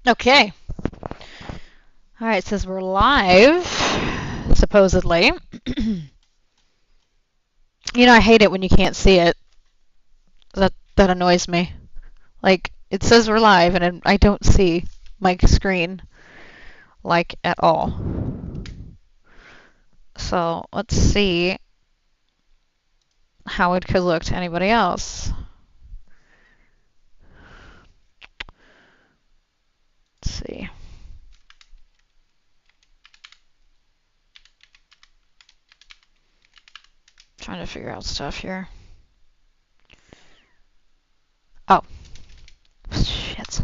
Okay. All right, it says we're live, supposedly. I hate it when you can't see it. That annoys me. Like, it says we're live, and I don't see my screen, like, at all. So, let's see how it could look to anybody else. Let's see. Trying to figure out stuff here. Oh. Shit.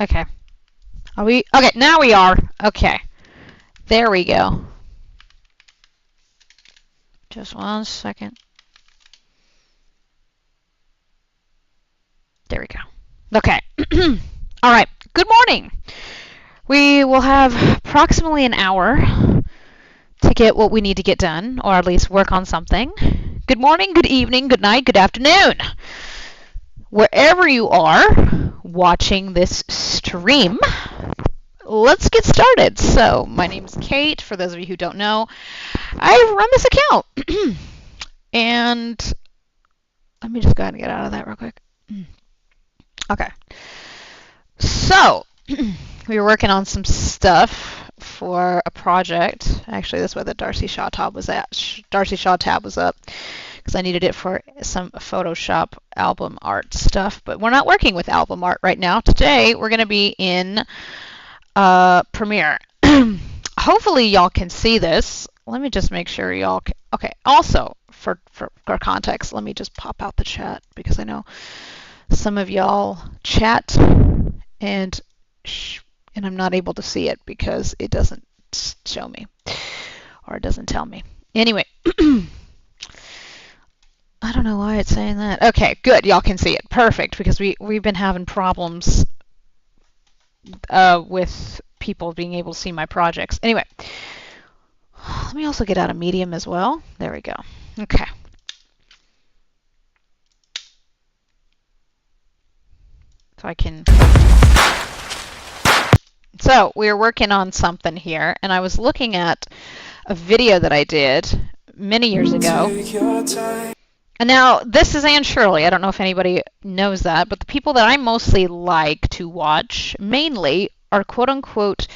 Okay. Are we? Okay, now we are. Okay. There we go. Just 1 second. There we go. Okay. All right. Good morning. We will have approximately an hour to get what we need to get done, or at least work on something. Good morning, good evening, good night, good afternoon. Wherever you are watching this stream, let's get started. So, my name is Kate. For those of you who don't know, I run this account. And let me just go ahead and get out of that real quick. Okay. So, we were working on some stuff for a project. Actually, that's where the Darcy Shaw tab was at. Darcy Shaw tab was up because I needed it for some Photoshop album art stuff. But we're not working with album art right now. Today, we're going to be in Premiere. Hopefully, y'all can see this. Let me just make sure y'all can. Okay. Also, for context, let me just pop out the chat because I know some of y'all chat and I'm not able to see it because it doesn't show me or it doesn't tell me. Anyway, I don't know why it's saying that. Okay, good. Y'all can see it. Perfect, because we've been having problems with people being able to see my projects. Anyway, let me also get out of Medium as well. There we go. Okay. So I can... So we were working on something here, and I was looking at a video that I did many years ago. And now, this is Anne Shirley. I don't know if anybody knows that, but the people that I mostly like to watch, mainly, are quote-unquote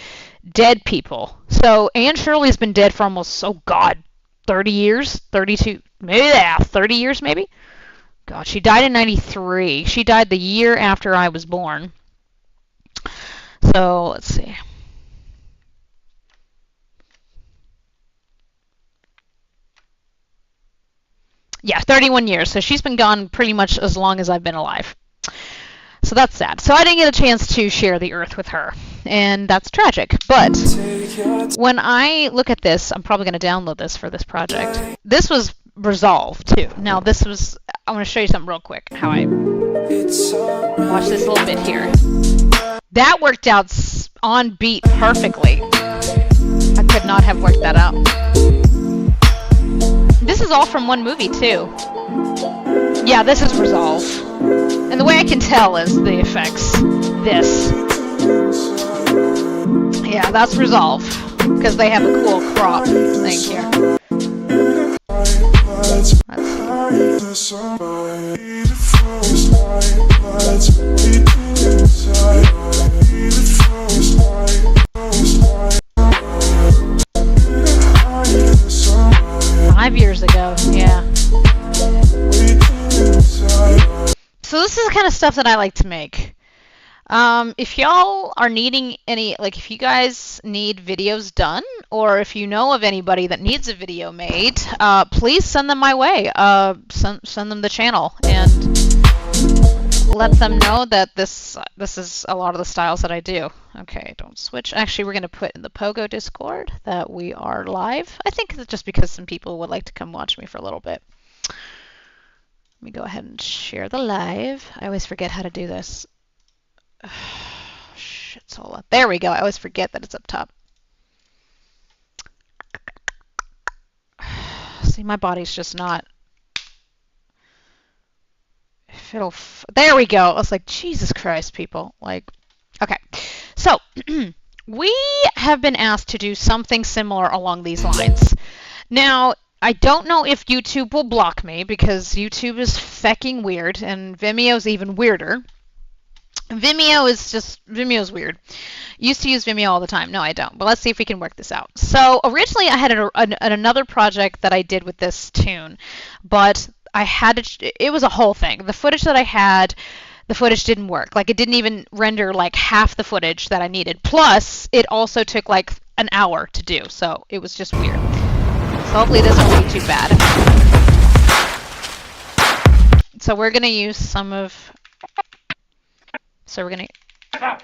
dead people. So Anne Shirley's been dead for almost, 30 years? 32, maybe, 30 years maybe? God, she died in 93. She died the year after I was born. So, let's see. Yeah, 31 years. So she's been gone pretty much as long as I've been alive. So that's sad. So I didn't get a chance to share the earth with her. And that's tragic. But when I look at this, I'm probably going to download this for this project. This was resolved, too. Now, I want to show you something real quick. How I... Watch this little bit here. That worked out on beat perfectly. I could not have worked that out. This is all from one movie, too. Yeah, this is Resolve. And the way I can tell is the effects. This. Yeah, that's Resolve. Because they have a cool crop thing here. Let's see. 5 years ago, yeah. So this is the kind of stuff that I like to make. If y'all are needing any, like if you guys need videos done, or if you know of anybody that needs a video made, please send them my way. Send them the channel and let them know that this is a lot of the styles that I do. Okay, don't switch. Actually, we're going to put in the Pogo Discord that we are live. I think it's just because some people would like to come watch me for a little bit. Let me go ahead and share the live. I always forget how to do this. Shit's all up. There we go. I always forget that it's up top. See, my body's just not... There we go. I was like, Jesus Christ, people. Like, okay. we have been asked to do something similar along these lines. Now, I don't know if YouTube will block me because YouTube is fecking weird and Vimeo's even weirder. Vimeo's weird. Used to use Vimeo all the time. No, I don't. But let's see if we can work this out. So originally I had another project that I did with this tune, but it was a whole thing. The footage that I had, the footage didn't work. Like, it didn't even render like half the footage that I needed. Plus, it also took like an hour to do. So it was just weird. So hopefully this won't be too bad. So we're going to use some of... So we're going to...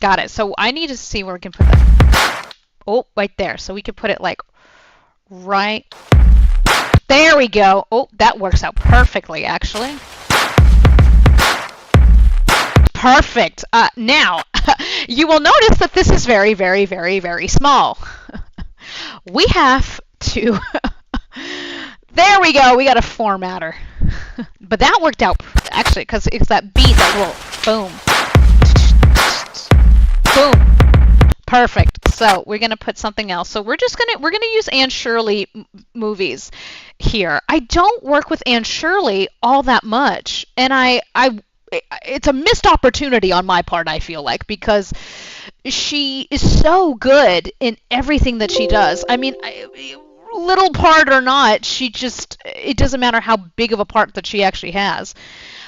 Got it. So I need to see where we can put that. Oh, right there. So we could put it like right... There we go. Oh, that works out perfectly, actually. Perfect. Now, you will notice that this is very, very, very, very small. We have to... There we go. We got a formatter. But that worked out, actually, because it's that beat that will... Boom. Boom. Perfect. So we're going to put something else. So we're going to use Anne Shirley movies here. I don't work with Anne Shirley all that much. And it's a missed opportunity on my part, I feel like, because she is so good in everything that she does. I mean, little part or not, it doesn't matter how big of a part that she actually has.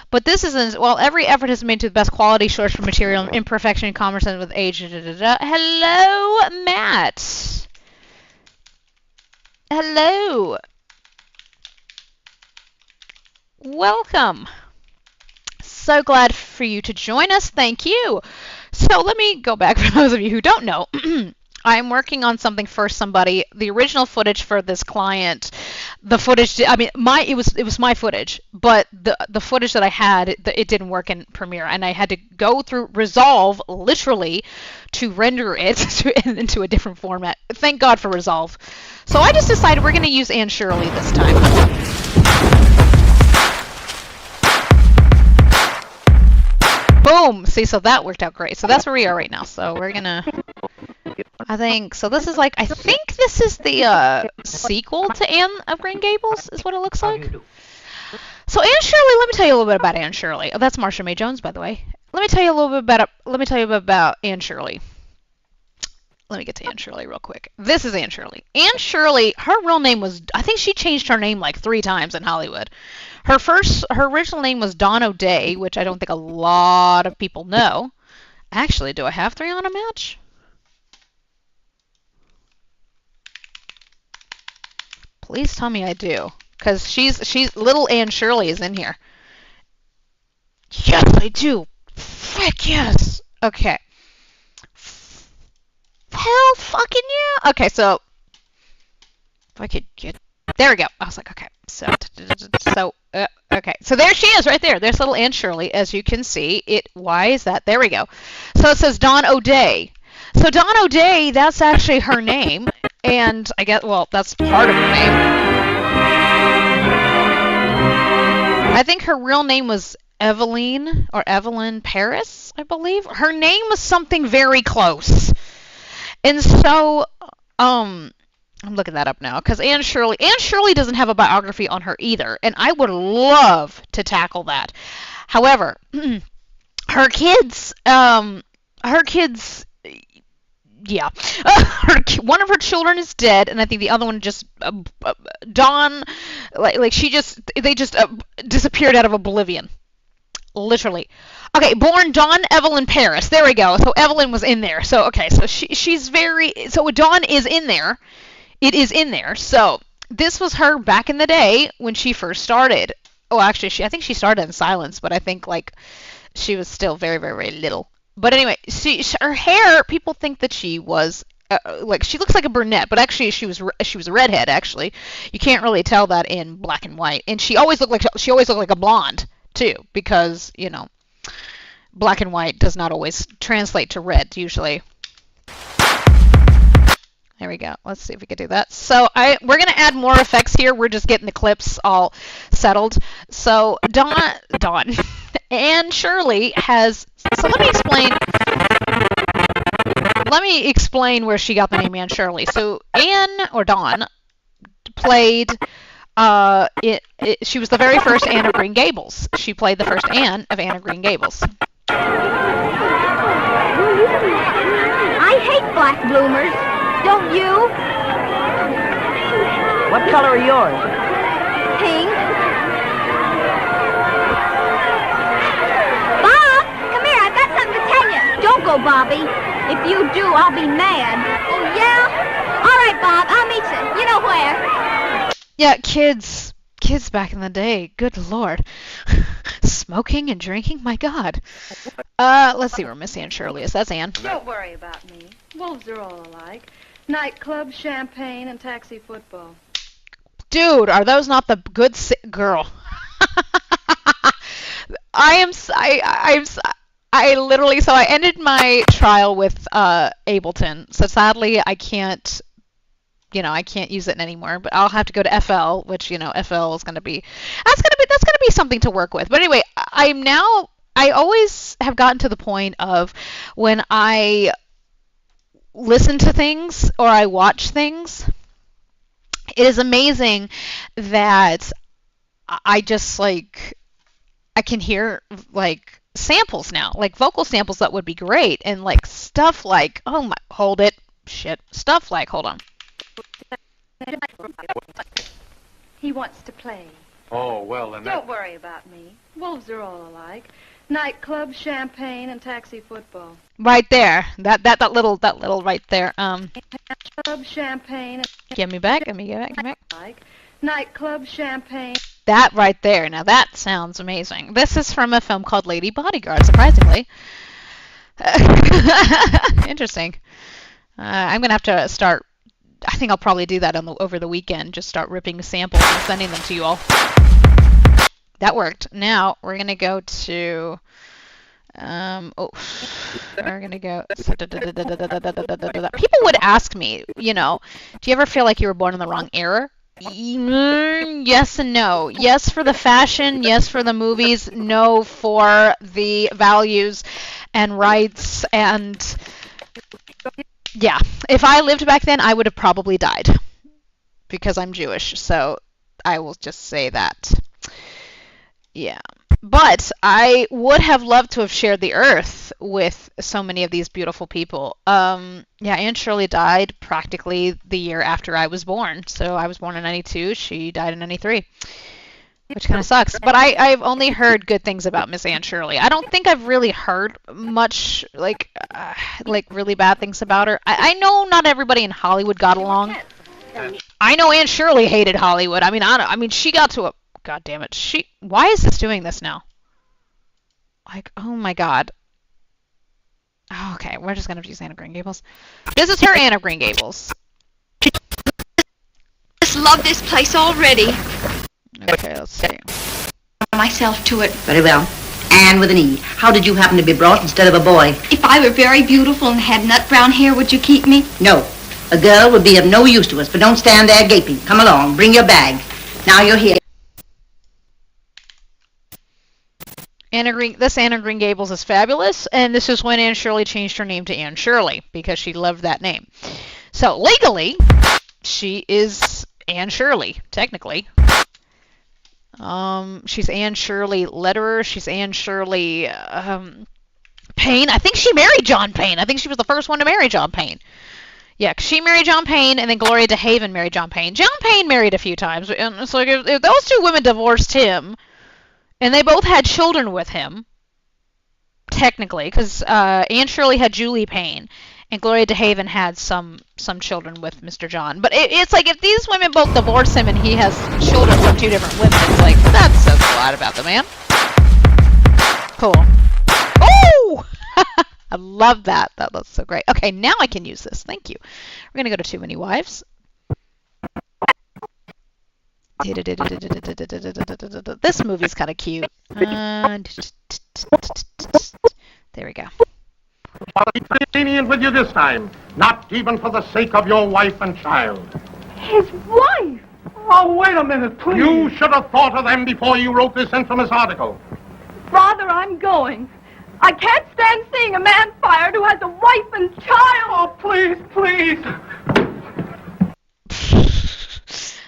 But this isn't, well, every effort has been made to the best quality source for material, imperfection, and commerce, and with age. Hello, Matt. Hello. Welcome. So glad for you to join us. Thank you. So let me go back for those of you who don't know. I'm working on something for somebody. The original footage for this client, the footage, I mean, it was my footage, but the footage that I had, it didn't work in Premiere, and I had to go through Resolve, literally, to render it into a different format. Thank God for Resolve. So I just decided we're going to use Anne Shirley this time. Boom! See, so that worked out great. So that's where we are right now. So we're going to... I think this is the sequel to Anne of Green Gables, is what it looks like. So Anne Shirley, let me tell you a little bit about Anne Shirley. Oh, that's Marsha May Jones, by the way. Let me tell you a little bit about Anne Shirley. Let me get to Anne Shirley real quick. This is Anne Shirley. Anne Shirley, her real name was, I think she changed her name like 3 times in Hollywood. Her original name was Dawn O'Day, which I don't think a lot of people know. Actually, do I have 3 on a match? Please tell me I do, because she's little Anne Shirley is in here. Yes, I do. Frick yes. Okay. Hell fucking yeah. Okay, so if I could get, there we go. I was like, okay, okay, so there she is, right there. There's little Anne Shirley, as you can see. Why is that? There we go. So it says Dawn O'Day. So Dawn O'Day, that's actually her name. And I guess, well, that's part of her name. I think her real name was Evelyn Paris, I believe. Her name was something very close. And so, I'm looking that up now, because Anne Shirley doesn't have a biography on her either, and I would love to tackle that. However, her kids, yeah. One of her children is dead, and I think the other one just Dawn, they just disappeared out of oblivion, literally. Okay, born Dawn Evelyn Paris. There we go. So Evelyn was in there. So okay, so so Dawn is in there. It is in there. So this was her back in the day when she first started. Oh, actually, I think she started in Silence, but I think like she was still very, very, very little. But anyway, her hair, people think that she was she looks like a brunette, but actually she was a redhead. Actually, you can't really tell that in black and white. And she always looked like a blonde too, because black and white does not always translate to red usually. There we go. Let's see if we can do that. So we're gonna add more effects here. We're just getting the clips all settled. So Dawn Anne Shirley has. So let me explain. let me explain where she got the name Anne Shirley. So Anne, or Dawn, played, she was the very first Anne of Green Gables. She played the first Anne of Anne of Green Gables. I hate black bloomers. Don't you? What color are yours? Pink. Bob, come here. I've got something to tell you. Don't go, Bobby. If you do, I'll be mad. Oh, yeah? All right, Bob. I'll meet you. You know where. Yeah, kids back in the day. Good Lord. Smoking and drinking? My God. Let's see where Miss Anne Shirley is. That's Anne. Don't worry about me. Wolves are all alike. Nightclub, champagne, and taxi football. Dude, are those not the good girl? I literally, so I ended my trial with Ableton. So sadly, I can't use it anymore, but I'll have to go to FL, which, FL is going to be, that's going to be something to work with. But anyway, I always have gotten to the point of when I listen to things or I watch things, it is amazing that I just, like, I can hear, like, samples now, like vocal samples that would be great, and, like, stuff like, oh my, hold it, shit, stuff like, hold on. He wants to play. Oh, well, then Don't worry about me. Wolves are all alike. Nightclub, champagne, and taxi football. Right there. That little right there. Nightclub, champagne. Give me back. Nightclub, champagne. That right there. Now that sounds amazing. This is from a film called Lady Bodyguard, surprisingly. Interesting. I'm gonna have to start. I think I'll probably do that over the weekend. Just start ripping samples and sending them to you all. That worked. Now we're gonna go to. We're gonna go. People would ask me, do you ever feel like you were born in the wrong era? Yes and no. Yes for the fashion. Yes for the movies. No for the values and rights and. Yeah, if I lived back then, I would have probably died because I'm Jewish, so I will just say that. Yeah, but I would have loved to have shared the earth with so many of these beautiful people. Yeah, Aunt Shirley died practically the year after I was born, so I was born in 92, she died in 93. Which kind of sucks. But I've only heard good things about Miss Anne Shirley. I don't think I've really heard much, like really bad things about her. I know not everybody in Hollywood got along. I know Anne Shirley hated Hollywood. I mean, she got to a... God damn it. Why is this doing this now? Like, oh my God. Oh, okay, we're just going to use Anne of Green Gables. This is her Anne of Green Gables. I just love this place already. Okay, let's see. Myself to it. Very well. Anne with an E. How did you happen to be brought instead of a boy? If I were very beautiful and had nut brown hair, would you keep me? No. A girl would be of no use to us, but don't stand there gaping. Come along. Bring your bag. Now you're here. This Anne of Green Gables is fabulous, and this is when Anne Shirley changed her name to Anne Shirley because she loved that name. So legally, she is Anne Shirley, technically. She's Anne Shirley Lederer. She's Anne Shirley Payne. I think she married John Payne. I think she was the first one to marry John Payne. Yeah, she married John Payne, and then Gloria DeHaven married John Payne. John Payne married a few times, and it's like if those two women divorced him, and they both had children with him, technically, because Anne Shirley had Julie Payne, and Gloria DeHaven had some children with Mr. John. But it's like if these women both divorce him and he has children from two different women, it's like, that says a lot about the man. Cool. Oh! I love that. That looks so great. Okay, now I can use this. Thank you. We're going to go to Too Many Wives. This movie's kind of cute. There we go. I'll be lenient with you this time. Not even for the sake of your wife and child. His wife? Oh, wait a minute, please. You should have thought of them before you wrote this infamous article. Father, I'm going. I can't stand seeing a man fired who has a wife and child. Oh, please, please.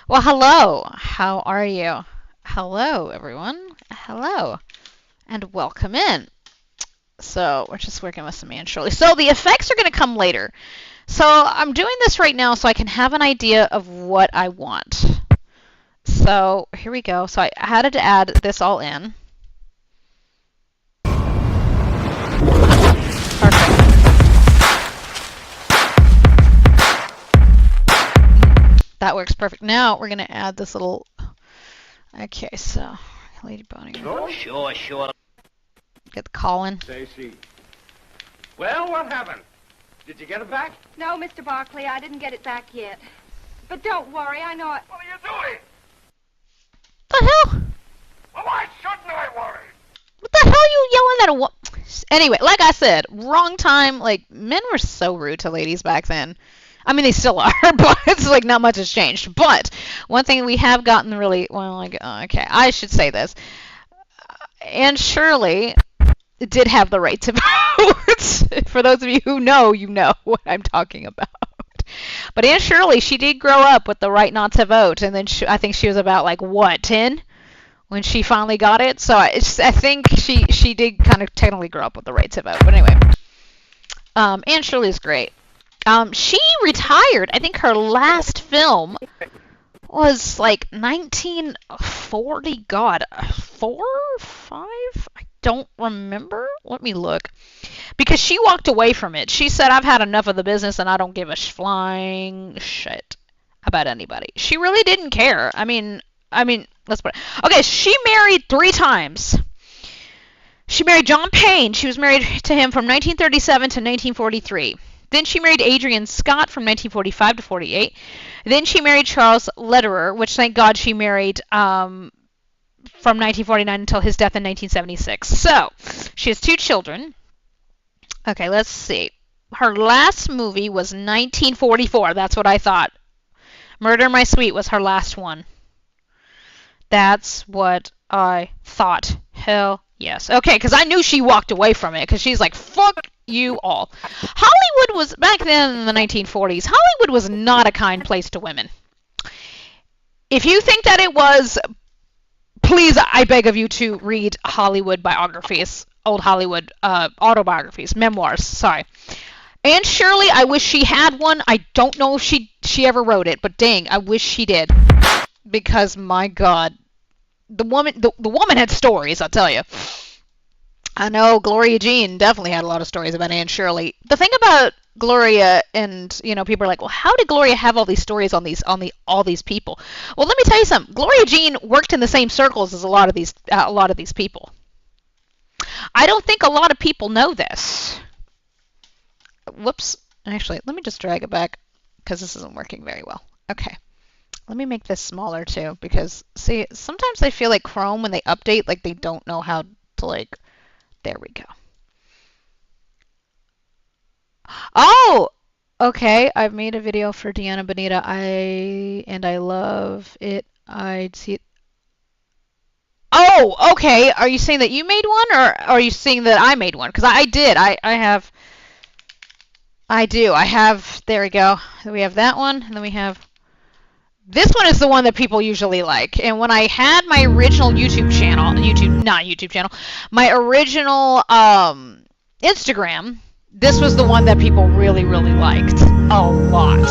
Well, hello. How are you? Hello, everyone. Hello. And welcome in. So, we're just working with some Anne Shirley. So, the effects are going to come later. So, I'm doing this right now so I can have an idea of what I want. So, here we go. So, I had to add this all in. Perfect. That works perfect. Now, we're going to add this little... Okay, so... Lady Bonnie. Sure. Get the call in. Stacy. Well, what happened? Did you get it back? No, Mr. Barkley, I didn't get it back yet. But don't worry, I know it. What are you doing? What the hell? Well, why shouldn't I worry? What the hell are you yelling at a Anyway, like I said, wrong time. Like, men were so rude to ladies back then. I mean, they still are, but it's like not much has changed. But one thing we have gotten really, well, like, okay, I should say this. Anne Shirley did have the right to vote. For those of you who know, you know what I'm talking about. But Anne Shirley, she did grow up with the right not to vote, and then I think she was about, like, what, 10? When she finally got it. So I think she did kind of technically grow up with the right to vote. But anyway, Anne Shirley's great. She retired. I think her last film was like 1940. God, 4, 5? I don't remember. Let me look. Because she walked away from it. She said, "I've had enough of the business, and I don't give a flying shit about anybody." She really didn't care. I mean, let's put it. Okay, she married 3 times. She married John Payne. She was married to him from 1937 to 1943. Then she married Adrian Scott from 1945 to 48. Then she married Charles Lederer, which thank God she married from 1949 until his death in 1976. So, she has 2 children. Okay, let's see. Her last movie was 1944. That's what I thought. Murder in My Suite was her last one. That's what I thought. Hell yes. Okay, because I knew she walked away from it, because she's like, fuck you all. Hollywood was, back then in the 1940s, Hollywood was not a kind place to women. If you think that it was, please, I beg of you to read Hollywood biographies, old Hollywood autobiographies, memoirs, sorry. Anne Shirley, I wish she had one. I don't know if she ever wrote it, but dang, I wish she did. Because, my God, the woman had stories, I'll tell you. I know Gloria Jean definitely had a lot of stories about Anne Shirley. The thing about Gloria, and people are like, well, how did Gloria have all these stories on all these people? Well, let me tell you something. Gloria Jean worked in the same circles as a lot of these people. I don't think a lot of people know this. Whoops. Actually, let me just drag it back because this isn't working very well. Okay. Let me make this smaller too, because see, sometimes I feel like Chrome when they update, like they don't know how to like. There we go. Oh, okay. I've made a video for Deanna Bonita. I love it. I'd see it. Oh, okay. Are you saying that you made one, or are you saying that I made one? Because I did. I have. I do. I have. There we go. We have that one, and then we have. This one is the one that people usually like. And when I had my original my original Instagram, this was the one that people really, really liked a lot.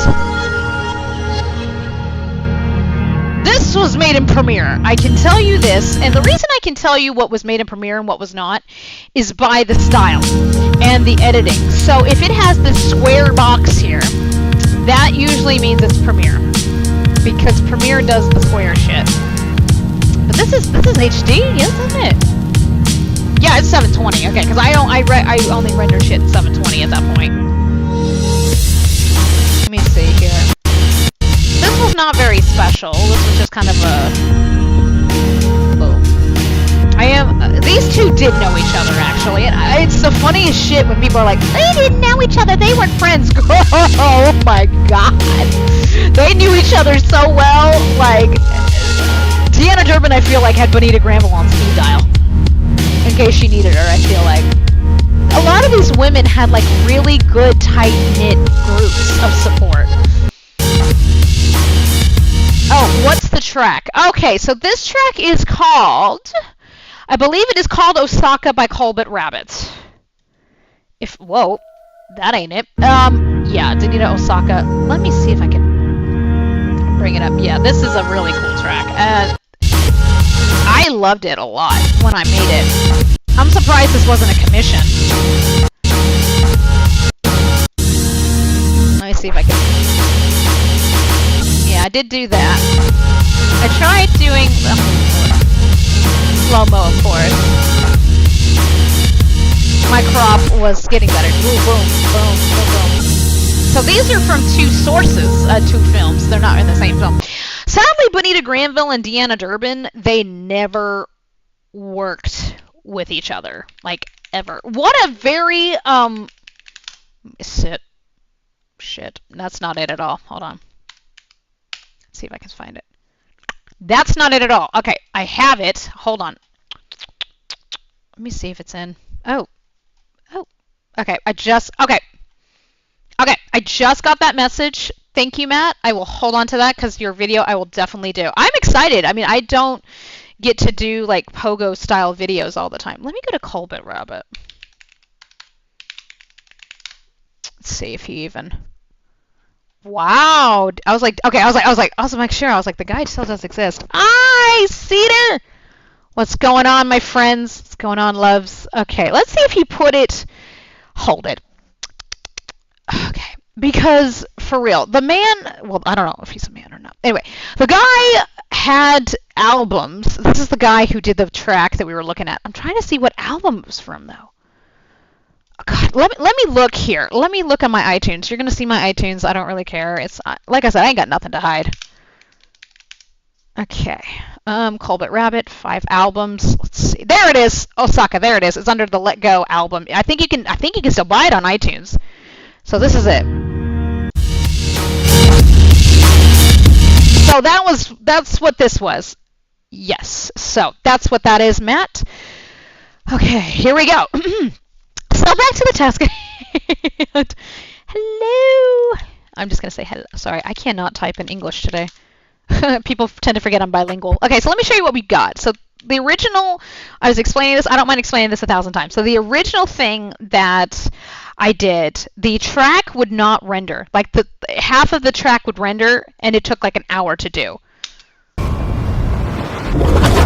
This was made in Premiere. I can tell you this, and the reason I can tell you what was made in Premiere and what was not is by the style and the editing. So if it has this square box here, that usually means it's Premiere. Because Premiere does the square shit. But this is HD, isn't it? Yeah, it's 720. Okay, because I only render shit in 720 at that point. Let me see here. This was not very special. This was just kind of a boom. These two did know each other actually, and it's the funniest shit when people are like, they didn't know each other, they weren't friends. Oh my God. They knew each other so well. Like, Deanna Durbin, I feel like, had Bonita Granville on speed dial. In case she needed her, I feel like. a lot of these women had like really good tight-knit groups of support. Oh, what's the track? Okay, so this track is called, I believe it is called Osaka by Colbert Rabbit. Whoa, that ain't it. Yeah, Danita Osaka. Let me see if I can bring it up. Yeah, this is a really cool track. I loved it a lot when I made it. I'm surprised this wasn't a commission. Let me see if I can... Yeah, I did do that. I tried doing... slow-mo, of course. My crop was getting better. Boom, boom, boom, boom, boom. So these are from two sources, two films. They're not in the same film. Sadly, Bonita Granville and Deanna Durbin, they never worked with each other, like, ever. What a very, shit, that's not it at all. Hold on. Let's see if I can find it. That's not it at all. Okay, I have it. Hold on. Let me see if it's in. Oh. Okay, I just got that message. Thank you, Matt. I will hold on to that because your video I will definitely do. I'm excited. I mean, I don't get to do like pogo style videos all the time. Let me go to Colbert Rabbit. Let's see if he even... Wow. I was like, the guy still does exist. Hi, Cedar. What's going on, my friends? What's going on, loves? Okay, let's see if he put it... Hold it. Okay. Because, for real, the man... Well, I don't know if he's a man or not. Anyway, the guy had albums. This is the guy who did the track that we were looking at. I'm trying to see what album it was from, though. Oh, God, let me look here. Let me look on my iTunes. You're going to see my iTunes. I don't really care. It's like I said, I ain't got nothing to hide. Okay. Colbert Rabbit, 5 albums. Let's see. There it is. Osaka, there it is. It's under the Let Go album. I think you can still buy it on iTunes. So this is it. So that's what this was. Yes. So that's what that is, Matt. Okay, here we go. So back to the task. Hello. I'm just going to say hello. Sorry, I cannot type in English today. People tend to forget I'm bilingual. Okay, so let me show you what we got. So the original, I was explaining this. I don't mind explaining this 1,000 times. So the original thing that I did, the track would not render. Like the half of the track would render, and it took like an hour to do.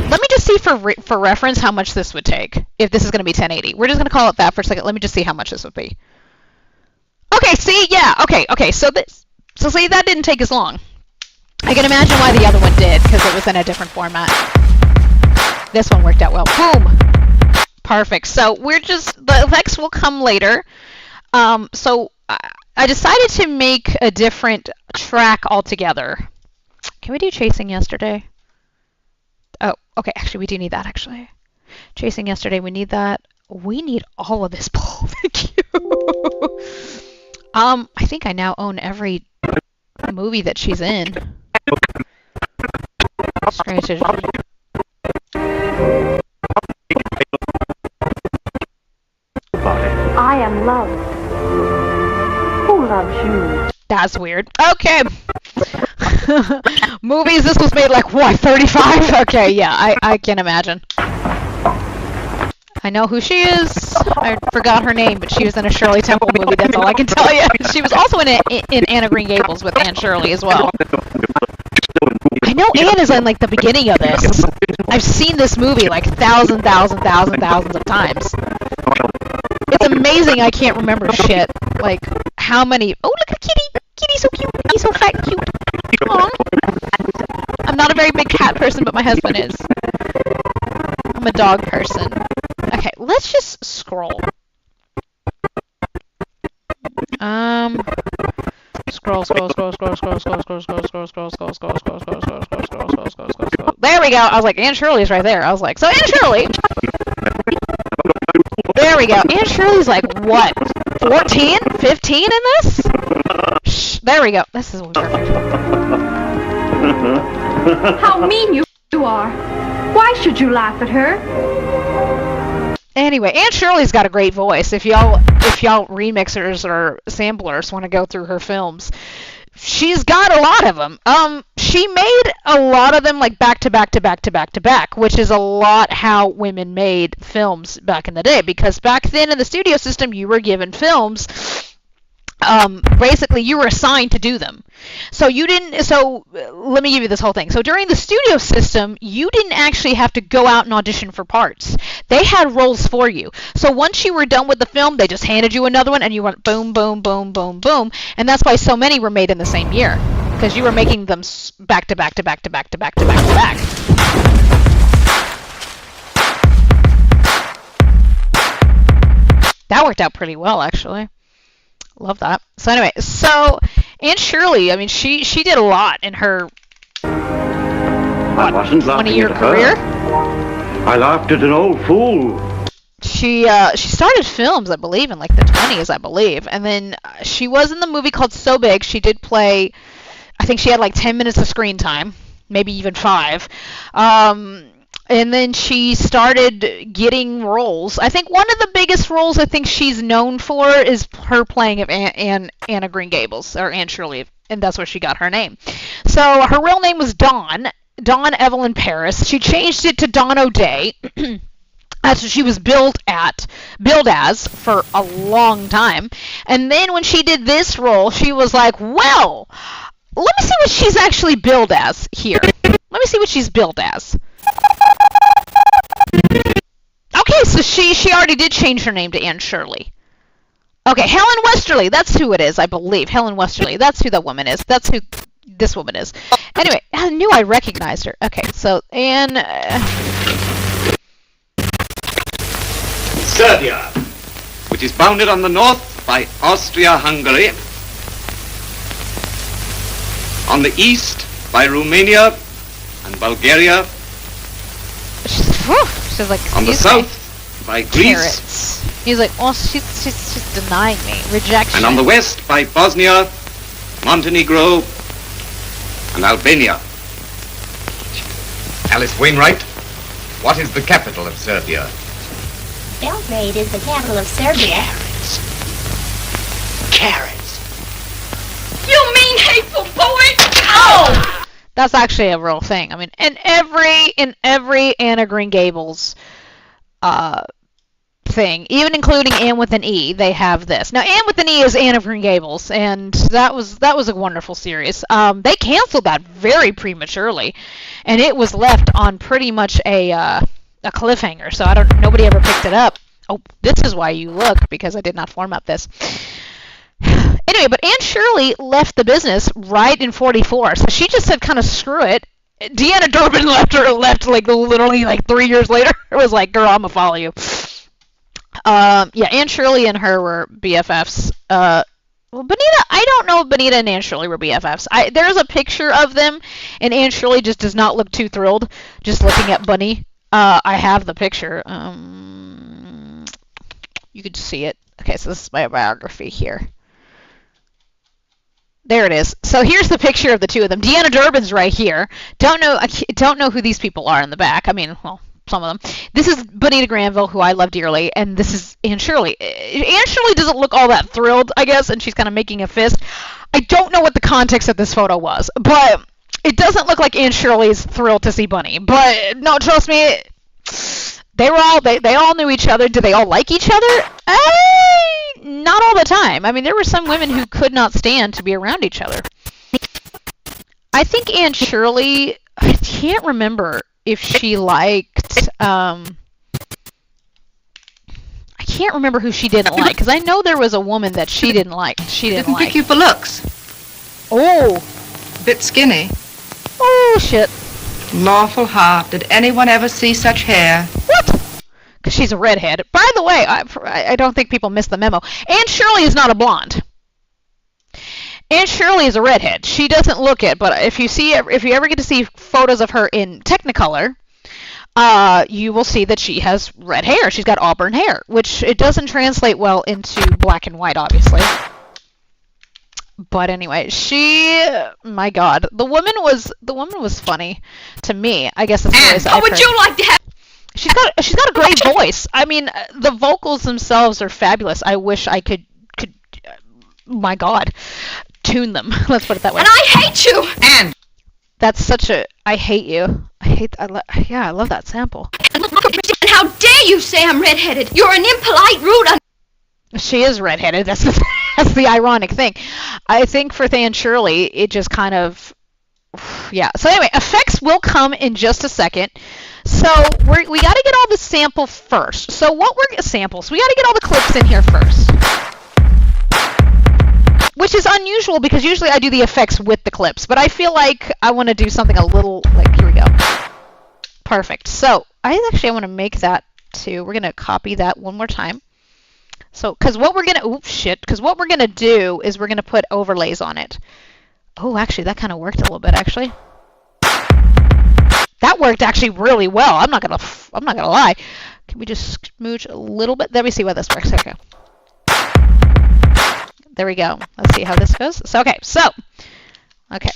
Let me just see for reference how much this would take if this is going to be 1080. We're just going to call it that for a second. Let me just see how much this would be. Okay, see, yeah, okay. So see, that didn't take as long. I can imagine why the other one did, because it was in a different format. This one worked out well. Boom! Perfect. So the effects will come later. So I decided to make a different track altogether. Can we do Chasing Yesterday? Oh, okay, actually we do need that, actually. Chasing Yesterday, we need that. We need all of this pull. Thank you. I think I now own every movie that she's in. Scratch. I am loved. Who loves you? That's weird. Okay. Movies, this was made like, what, 35? Okay, yeah, I can imagine. I know who she is. I forgot her name, but she was in a Shirley Temple movie, that's all I can tell you. She was also in Anna Green Gables with Anne Shirley as well. I know Anne is in like the beginning of this. I've seen this movie like thousands of times. It's amazing I can't remember shit. Like, how many... Oh, look at Kitty! Kitty's so cute! He's so fat and cute! Aww. I'm not a very big cat person, but my husband is. I'm a dog person. Okay, let's just scroll. Scroll. There we go. I was like, Anne Shirley's right there. I was like, so Anne Shirley. There we go. Anne Shirley's like, what, 14? 15 in this? Shh, there we go. This is perfect. How mean you are. Why should you laugh at her? Anyway, Aunt Shirley's got a great voice. If y'all remixers or samplers want to go through her films, she's got a lot of them. She made a lot of them like back to back to back to back to back, which is a lot how women made films back in the day. Because back then in the studio system, you were given films. Basically, you were assigned to do them. So you didn't. So let me give you this whole thing. So during the studio system, you didn't actually have to go out and audition for parts. They had roles for you. So once you were done with the film, they just handed you another one, and you went boom, boom, boom, boom, boom. And that's why so many were made in the same year, because you were making them back to back to back to back to back to back to back. That worked out pretty well, actually. Love that. So anyway, so Aunt Shirley, I mean, she did a lot in her 20-year career. I laughed at an old fool. She started films, I believe, in like the 20s, I believe, and then she was in the movie called So Big. She did play. I think she had like 10 minutes of screen time, maybe even 5. And then she started getting roles. I think one of the biggest roles I think she's known for is her playing of Anna Green Gables, or Aunt Shirley, and that's where she got her name. So her real name was Dawn Evelyn Paris. She changed it to Dawn O'Day. That's what she was billed as for a long time. And then when she did this role, she was like, well, let me see what she's actually billed as here. Let me see what she's billed as. Okay, so she already did change her name to Anne Shirley. Okay, Helen Westerly, that's who it is, I believe. Helen Westerly, that's who that woman is. That's who this woman is. Anyway, I knew I recognized her. Okay, so Anne... Serbia, which is bounded on the north by Austria-Hungary, on the east by Romania and Bulgaria, she's like, on the south by Greece, carrots. He's like, oh, she's denying me. Rejection. and on the west by Bosnia, Montenegro, and Albania. Alice Wainwright, what is the capital of Serbia? Belgrade is the capital of Serbia. Carrots. You mean hateful boy! Oh! That's actually a real thing. I mean, in every Anna Green Gables thing, even including Anne with an E, they have this. Now, Anne with an E is Anne of Green Gables, and that was a wonderful series. They canceled that very prematurely, and it was left on pretty much a cliffhanger. So nobody ever picked it up. Oh, this is why you look, because I did not format this. Anyway, but Aunt Shirley left the business right in 44, so she just said, kind of screw it. Deanna Durbin left like literally like 3 years later. It was like, girl, I'm gonna follow you. Yeah, Aunt Shirley and her were BFFs. Well, Bonita, I don't know if Bonita and Aunt Shirley were BFFs. There's a picture of them, and Aunt Shirley just does not look too thrilled just looking at Bunny. I have the picture. You could see it. Okay, so this is my biography here. There it is. So here's the picture of the two of them. Deanna Durbin's right here. Don't know who these people are in the back. I mean, well, some of them. This is Bonita Granville, who I love dearly, and this is Aunt Shirley. Aunt Shirley doesn't look all that thrilled, I guess, and she's kind of making a fist. I don't know what the context of this photo was, but it doesn't look like Aunt Shirley's thrilled to see Bunny. But no, trust me, they all knew each other. Did they all like each other? Not all the time. I mean, there were some women who could not stand to be around each other. I think Aunt Shirley, I can't remember if she liked, I can't remember who she didn't like, because I know there was a woman that she didn't like. Didn't pick you for looks. Oh. Bit skinny. Oh, shit. Lawful heart. Did anyone ever see such hair? What? Because she's a redhead. By the way, I don't think people missed the memo. Aunt Shirley is not a blonde. Aunt Shirley is a redhead. She doesn't look it, but if you ever get to see photos of her in Technicolor, you will see that she has red hair. She's got auburn hair, which it doesn't translate well into black and white, obviously. But anyway, my God, the woman was funny to me. I guess that's the way I would you like to have? She's got a great voice. I mean, the vocals themselves are fabulous. I wish I could my God, tune them. Let's put it that way. And I hate you! And That's such a I hate you. I love that sample. And how dare you say I'm redheaded? You're an impolite, rude, She is redheaded. That's the ironic thing. I think for Than Shirley, it just kind of yeah. So anyway, effects will come in just a second. So we got to get all the sample first. So what we're samples? We got to get all the clips in here first, which is unusual because usually I do the effects with the clips. But I feel like I want to do something a little like here we go. Perfect. So I want to make that too. We're gonna copy that one more time. So because what we're gonna do is we're gonna put overlays on it. Oh, actually, that kind of worked a little bit, actually. That worked actually really well. I'm not gonna lie. Can we just smooch a little bit? Let me see why this works. Okay. There we go. Let's see how this goes. So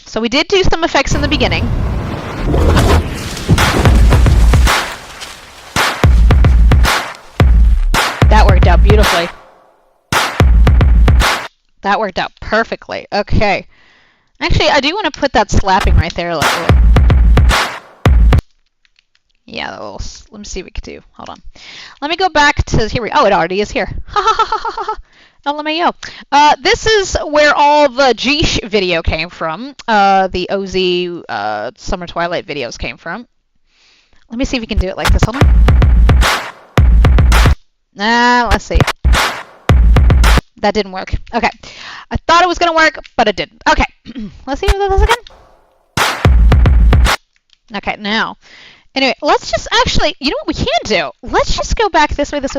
so we did do some effects in the beginning. That worked out beautifully. That worked out perfectly. Okay. Actually, I do want to put that slapping right there. Yeah, let me see what we can do. Hold on. Let me go back to here. Oh, it already is here. Ha ha ha ha ha. LMAO. This is where all the Geesh video came from. The OZ Summer Twilight videos came from. Let me see if we can do it like this. Hold on. Let's see. That didn't work. Okay. I thought it was going to work, but it didn't. Okay. Let's see this again. Okay, now. Anyway, let's just actually, you know what we can do? Let's just go back this way. That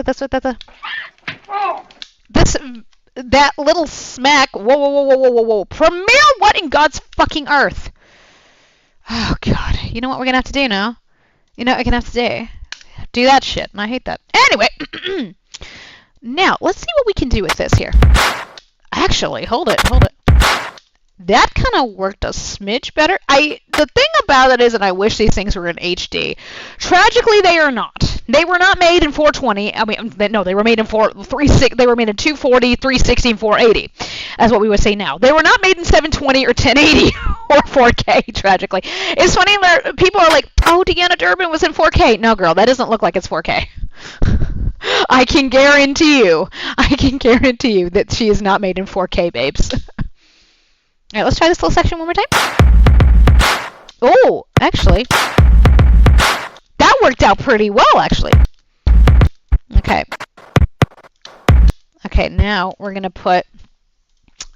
little smack. Whoa. Premiere what in God's fucking earth? Oh, God. You know what we're going to have to do now? You know what we're going to have to do that shit, and I hate that. Anyway. Now, let's see what we can do with this here. Actually, hold it. That kind of worked a smidge better. The thing about it is, and I wish these things were in HD. Tragically, they are not. They were not made in 420. I mean, no, they were made in 360. They were made in 240, 360, and 480. That's what we would say now. They were not made in 720 or 1080 or 4K. Tragically, it's funny that people are like, "Oh, Deanna Durbin was in 4K." No, girl, that doesn't look like it's 4K. I can guarantee you that she is not made in 4K, babes. All right, let's try this little section one more time. Oh, actually, that worked out pretty well, actually. Okay. Okay, now we're going to put,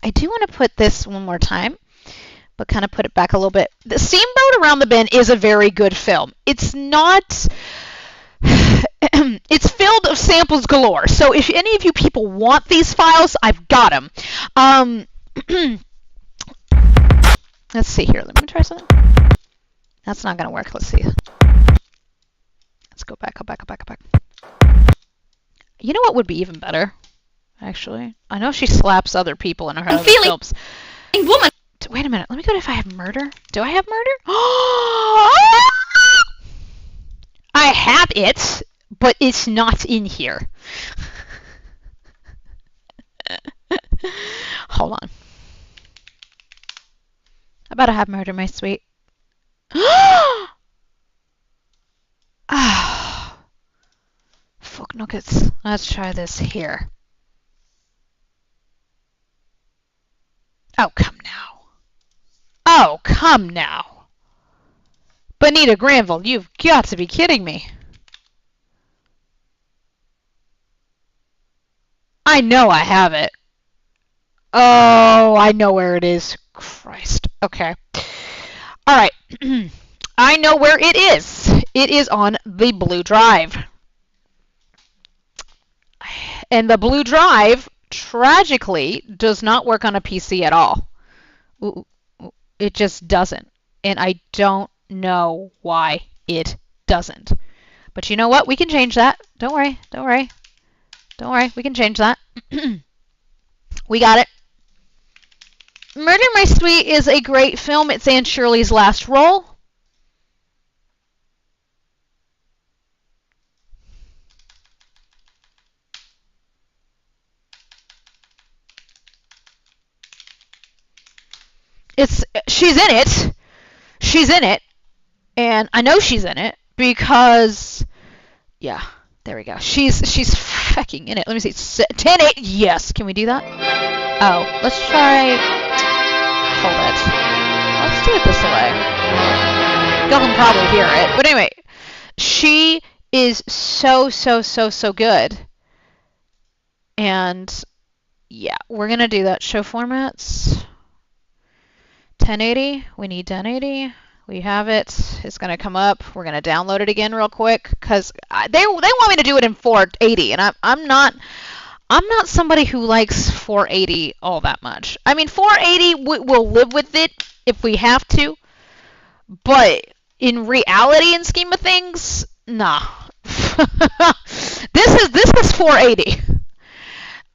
I do want to put this one more time, but kind of put it back a little bit. The Steamboat Around the Bend is a very good film. It's not... It's filled of samples galore. So if any of you people want these files, I've got them. Let's see here. Let me try something. That's not going to work. Let's see. Let's go back. You know what would be even better? Actually, I know she slaps other people in her other films. Woman. Wait a minute. Let me go to if I have murder. Do I have murder? I have it, but it's not in here. Hold on. How about I have murder, my sweet? Ah, fuck nuggets. Let's try this here. Oh, come now. Oh, come now. Bonita Granville, you've got to be kidding me. I know I have it. Oh, I know where it is. Christ. Okay. All right. I know where it is. It is on the blue drive. And the blue drive, tragically, does not work on a PC at all. It just doesn't. And I don't know why it doesn't. But you know what? We can change that. Don't worry. We can change that. We got it. Murder, My Sweet is a great film. It's Anne Shirley's last role. she's in it. She's in it. And I know she's in it because, yeah, there we go. She's fucking in it. Let me see. 10-8. Yes. Can we do that? Oh, let's try. Hold it. Let's do it this way. Y'all can probably hear it. But anyway, she is so good. And yeah, we're going to do that. Show formats. 1080. We need 1080. We have it. It's going to come up. We're going to download it again real quick because they want me to do it in 480, and I'm not somebody who likes 480 all that much. I mean, 480 we'll live with it if we have to, but in reality and scheme of things, nah. This is 480.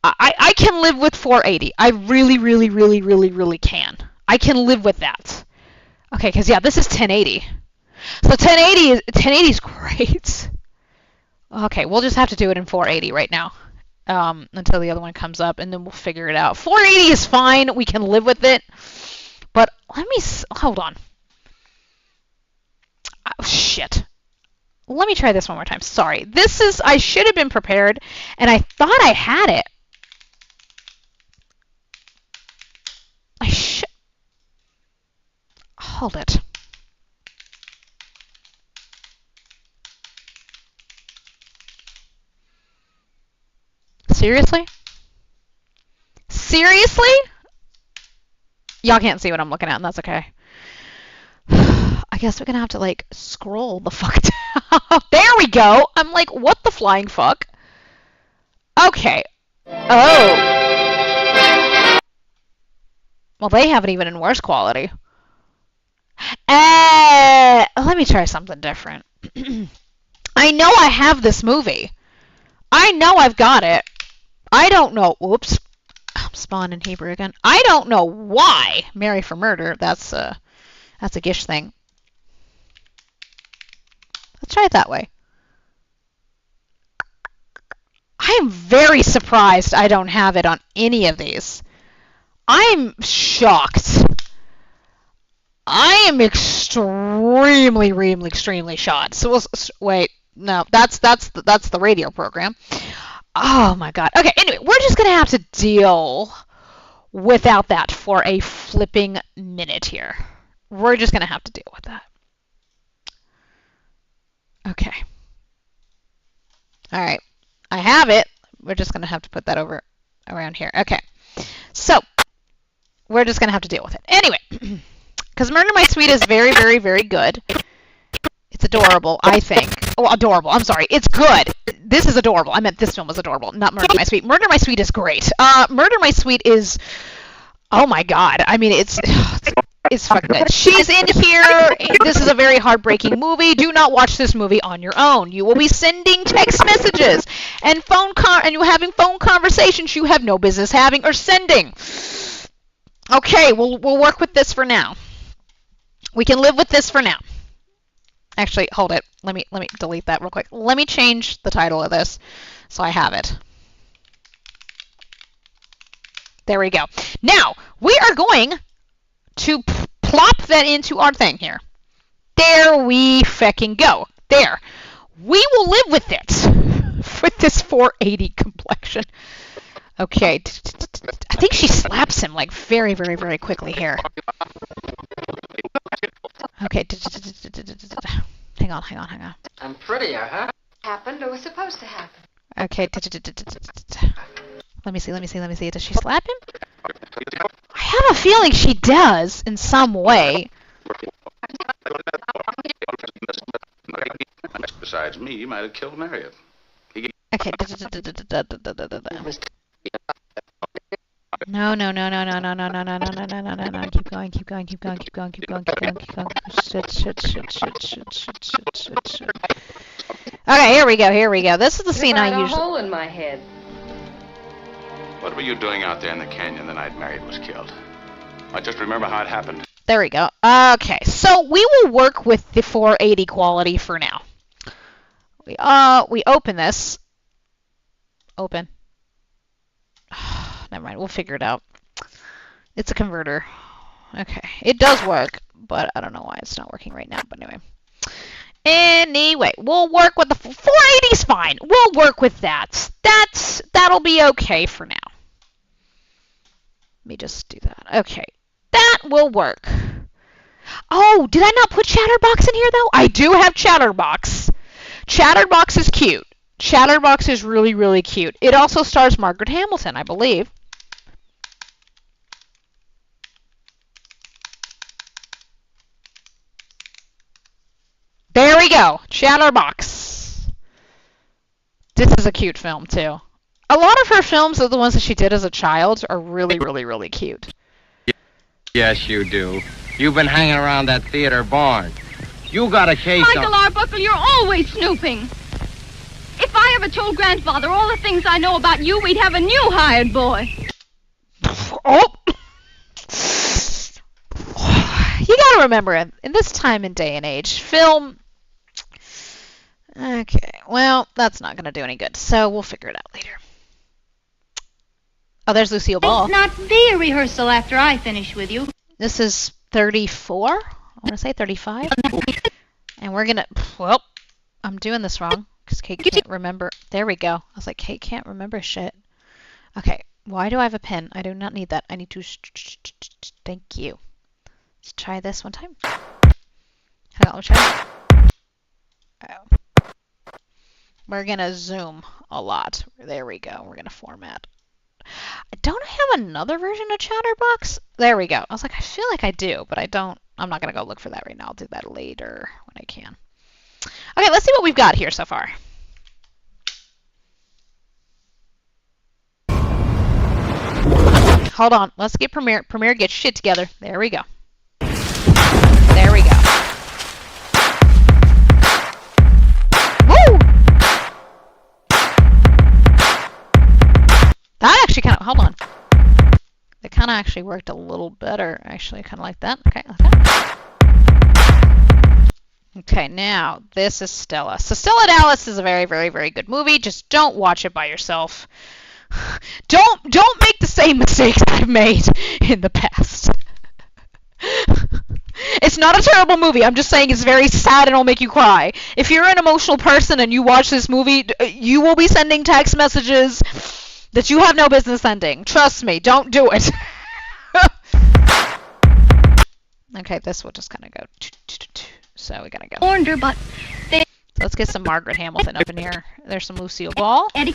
I can live with 480. I really can. I can live with that. Okay, because yeah, this is 1080. So 1080 is great. Okay, we'll just have to do it in 480 right now until the other one comes up, and then we'll figure it out. 480 is fine. We can live with it. But hold on. Oh, shit. Let me try this one more time. Sorry. I should have been prepared, and I thought I had it. Hold it. Seriously? Seriously? Y'all can't see what I'm looking at, and that's okay. I guess we're gonna have to, like, scroll the fuck down. There we go! I'm like, what the flying fuck? Okay. Oh. Well, they have it even in worse quality. Let me try something different. I know I have this movie. I know I've got it. I don't know. Whoops. I'm spawning in Hebrew again. I don't know why. Marry for murder. That's a Gish thing. Let's try it that way. I am very surprised I don't have it on any of these. I'm shocked. I am extremely shocked. So wait, no, that's the radio program. Oh my god. Okay, anyway, we're just gonna have to deal without that for a flipping minute here. We're just gonna have to deal with that. Okay. All right, I have it. We're just gonna have to put that over around here. Okay, so we're just gonna have to deal with it anyway. Because Murder My Sweet is very good. It's adorable, I think. Oh, adorable. I'm sorry. It's good. This is adorable. I meant this film was adorable, not Murder My Sweet. Murder My Sweet is great. Murder My Sweet is... Oh my god. I mean, it's fucking good. She's in here. This is a very heartbreaking movie. Do not watch this movie on your own. You will be sending text messages and and you having phone conversations you have no business having or sending. Okay, we'll work with this for now. We can live with this for now. Actually, hold it. Let me delete that real quick. Let me change the title of this so I have it. There we go. Now, we are going to plop that into our thing here. There we fecking go. There. We will live with it. With this 480 complexion. Okay. I think she slaps him like very quickly here. Okay. Hang on. I'm prettier, huh? Happened or was supposed to happen. Okay. Let me see. Does she slap him? I have a feeling she does in some way. Besides me, you might have killed Marriott. Okay. No. Keep going. Shit. Okay, here we go. This is the scene I usually... a hole in my head. What were you doing out there in the canyon the night Marriott was killed? I just remember how it happened. There we go. Okay, so we will work with the 480 quality for now. We open this. Open. Never mind, we'll figure it out. It's a converter. Okay, it does work, but I don't know why it's not working right now. But anyway. Anyway, we'll work with the 480's fine. We'll work with that. That'll be okay for now. Let me just do that. Okay. That will work. Oh, did I not put Chatterbox in here though? I do have Chatterbox. Chatterbox is cute. Chatterbox is really, really cute. It also stars Margaret Hamilton, I believe. There we go. Chatterbox. This is a cute film, too. A lot of her films, are the ones that she did as a child, are really, really, really cute. Yes, you do. You've been hanging around that theater barn. You got a case Michael Arbuckle, you're always snooping. If I ever told Grandfather all the things I know about you, we'd have a new hired boy. Oh! You gotta remember, in this time and day and age, film... Okay, well, that's not gonna do any good, so we'll figure it out later. Oh, there's Lucille Ball. It's not be a rehearsal after I finish with you. This is 34? I want to say 35. And we're gonna... Well, I'm doing this wrong, because Kate can't remember... There we go. I was like, Kate can't remember shit. Okay, why do I have a pen? I do not need that. I need to... Thank you. Let's try this one time. Hang on, let me try. Oh. We're gonna zoom a lot. There we go. We're gonna format. Don't I have another version of Chatterbox? There we go. I was like, I feel like I do, but I don't. I'm not gonna go look for that right now. I'll do that later when I can. Okay, let's see what we've got here so far. Hold on. Let's get Premiere. Premiere, get shit together. There we go. There we go. Woo! That actually kind of, hold on. It kind of actually worked a little better. Actually, kind of like that. Okay, like that. Okay, now this is Stella. So Stella Dallas is a very, very, very good movie. Just don't watch it by yourself. Don't make the same mistakes I've made in the past. It's not a terrible movie. I'm just saying it's very sad and it'll make you cry. If you're an emotional person and you watch this movie, you will be sending text messages that you have no business sending. Trust me, don't do it. Okay, this will just kind of go. So we gotta go. Warned her, but So let's get some Margaret Hamilton up in here. There's some Lucille Ball. I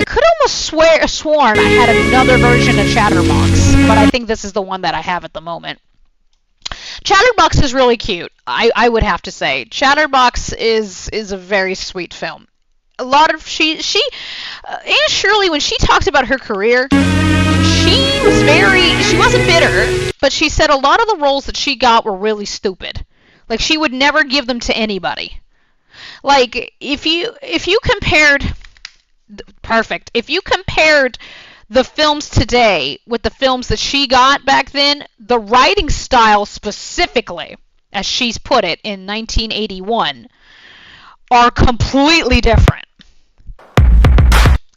could almost sworn I had another version of Chatterbox, but I think this is the one that I have at the moment. Chatterbox is really cute. I would have to say Chatterbox is a very sweet film. A lot of Aunt Shirley, when she talked about her career, she wasn't bitter, but she said a lot of the roles that she got were really stupid. Like she would never give them to anybody. Like if you compared the films today with the films that she got back then, the writing style specifically, as she's put it in 1981, are completely different.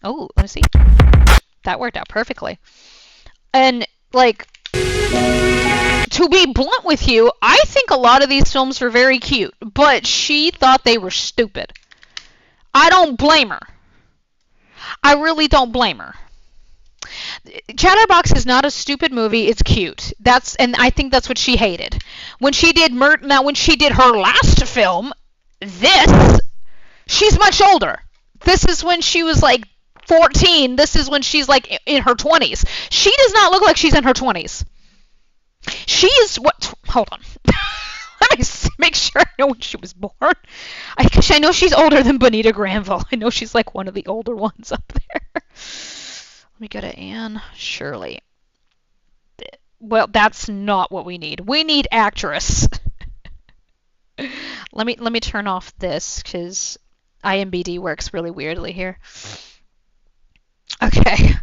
Oh, let me see. That worked out perfectly. And, like, to be blunt with you, I think a lot of these films were very cute, but she thought they were stupid. I don't blame her. I really don't blame her. Chatterbox is not a stupid movie. It's cute. And I think that's what she hated. When she did her last film, she's much older. This is when she was like 14. This is when she's like in her 20s. She does not look like she's in her 20s. She is what? Hold on. Let me make sure I know when she was born. I know she's older than Bonita Granville. I know she's like one of the older ones up there. Let me go to Anne Shirley. Well, that's not what we need. We need actress. Let me turn off this because IMBD works really weirdly here. Okay.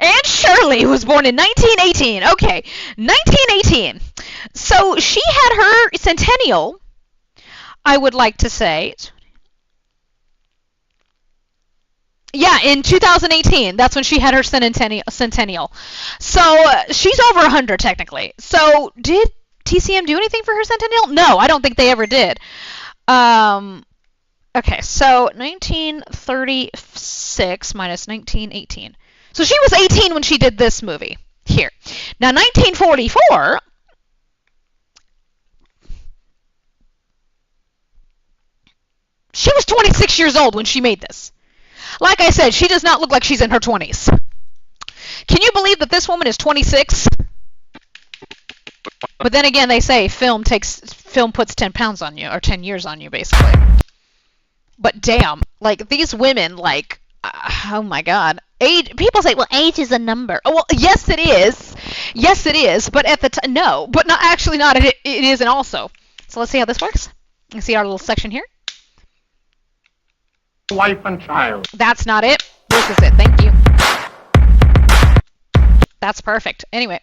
Anne Shirley was born in 1918. Okay, 1918. So she had her centennial, I would like to say. Yeah, in 2018, that's when she had her centennial. So she's over 100 technically. So did TCM do anything for her centennial? No, I don't think they ever did. Okay, so 1936 minus 1918. So she was 18 when she did this movie here. Now 1944. She was 26 years old when she made this. Like I said, she does not look like she's in her 20s. Can you believe that this woman is 26? But then again, they say film puts 10 pounds on you, or 10 years on you, basically. But damn, like, these women, like, oh my god. Age, people say, well, age is a number. Oh, well, yes it is. Yes it is, but at the time, no. But not actually not, it isn't also. So let's see how this works. Let's see our little section here. Wife and child. That's not it. This is it. Thank you. That's perfect. Anyway.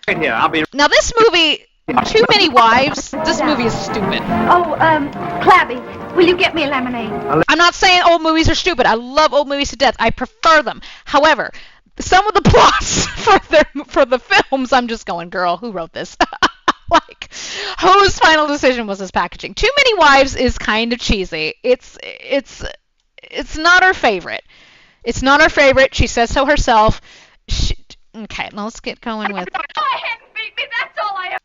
Right here, I'll be... Now this movie, Too Many Wives, this movie is stupid. Oh, Clabby, will you get me a lemonade? I'm not saying old movies are stupid. I love old movies to death. I prefer them. However, some of the plots for the films, I'm just going, girl, who wrote this? Like, whose final decision was this packaging? Too Many Wives is kind of cheesy. It's not her favorite. It's not her favorite. She says so herself. Okay, now let's get going with... Go ahead and beat me, that's all I have.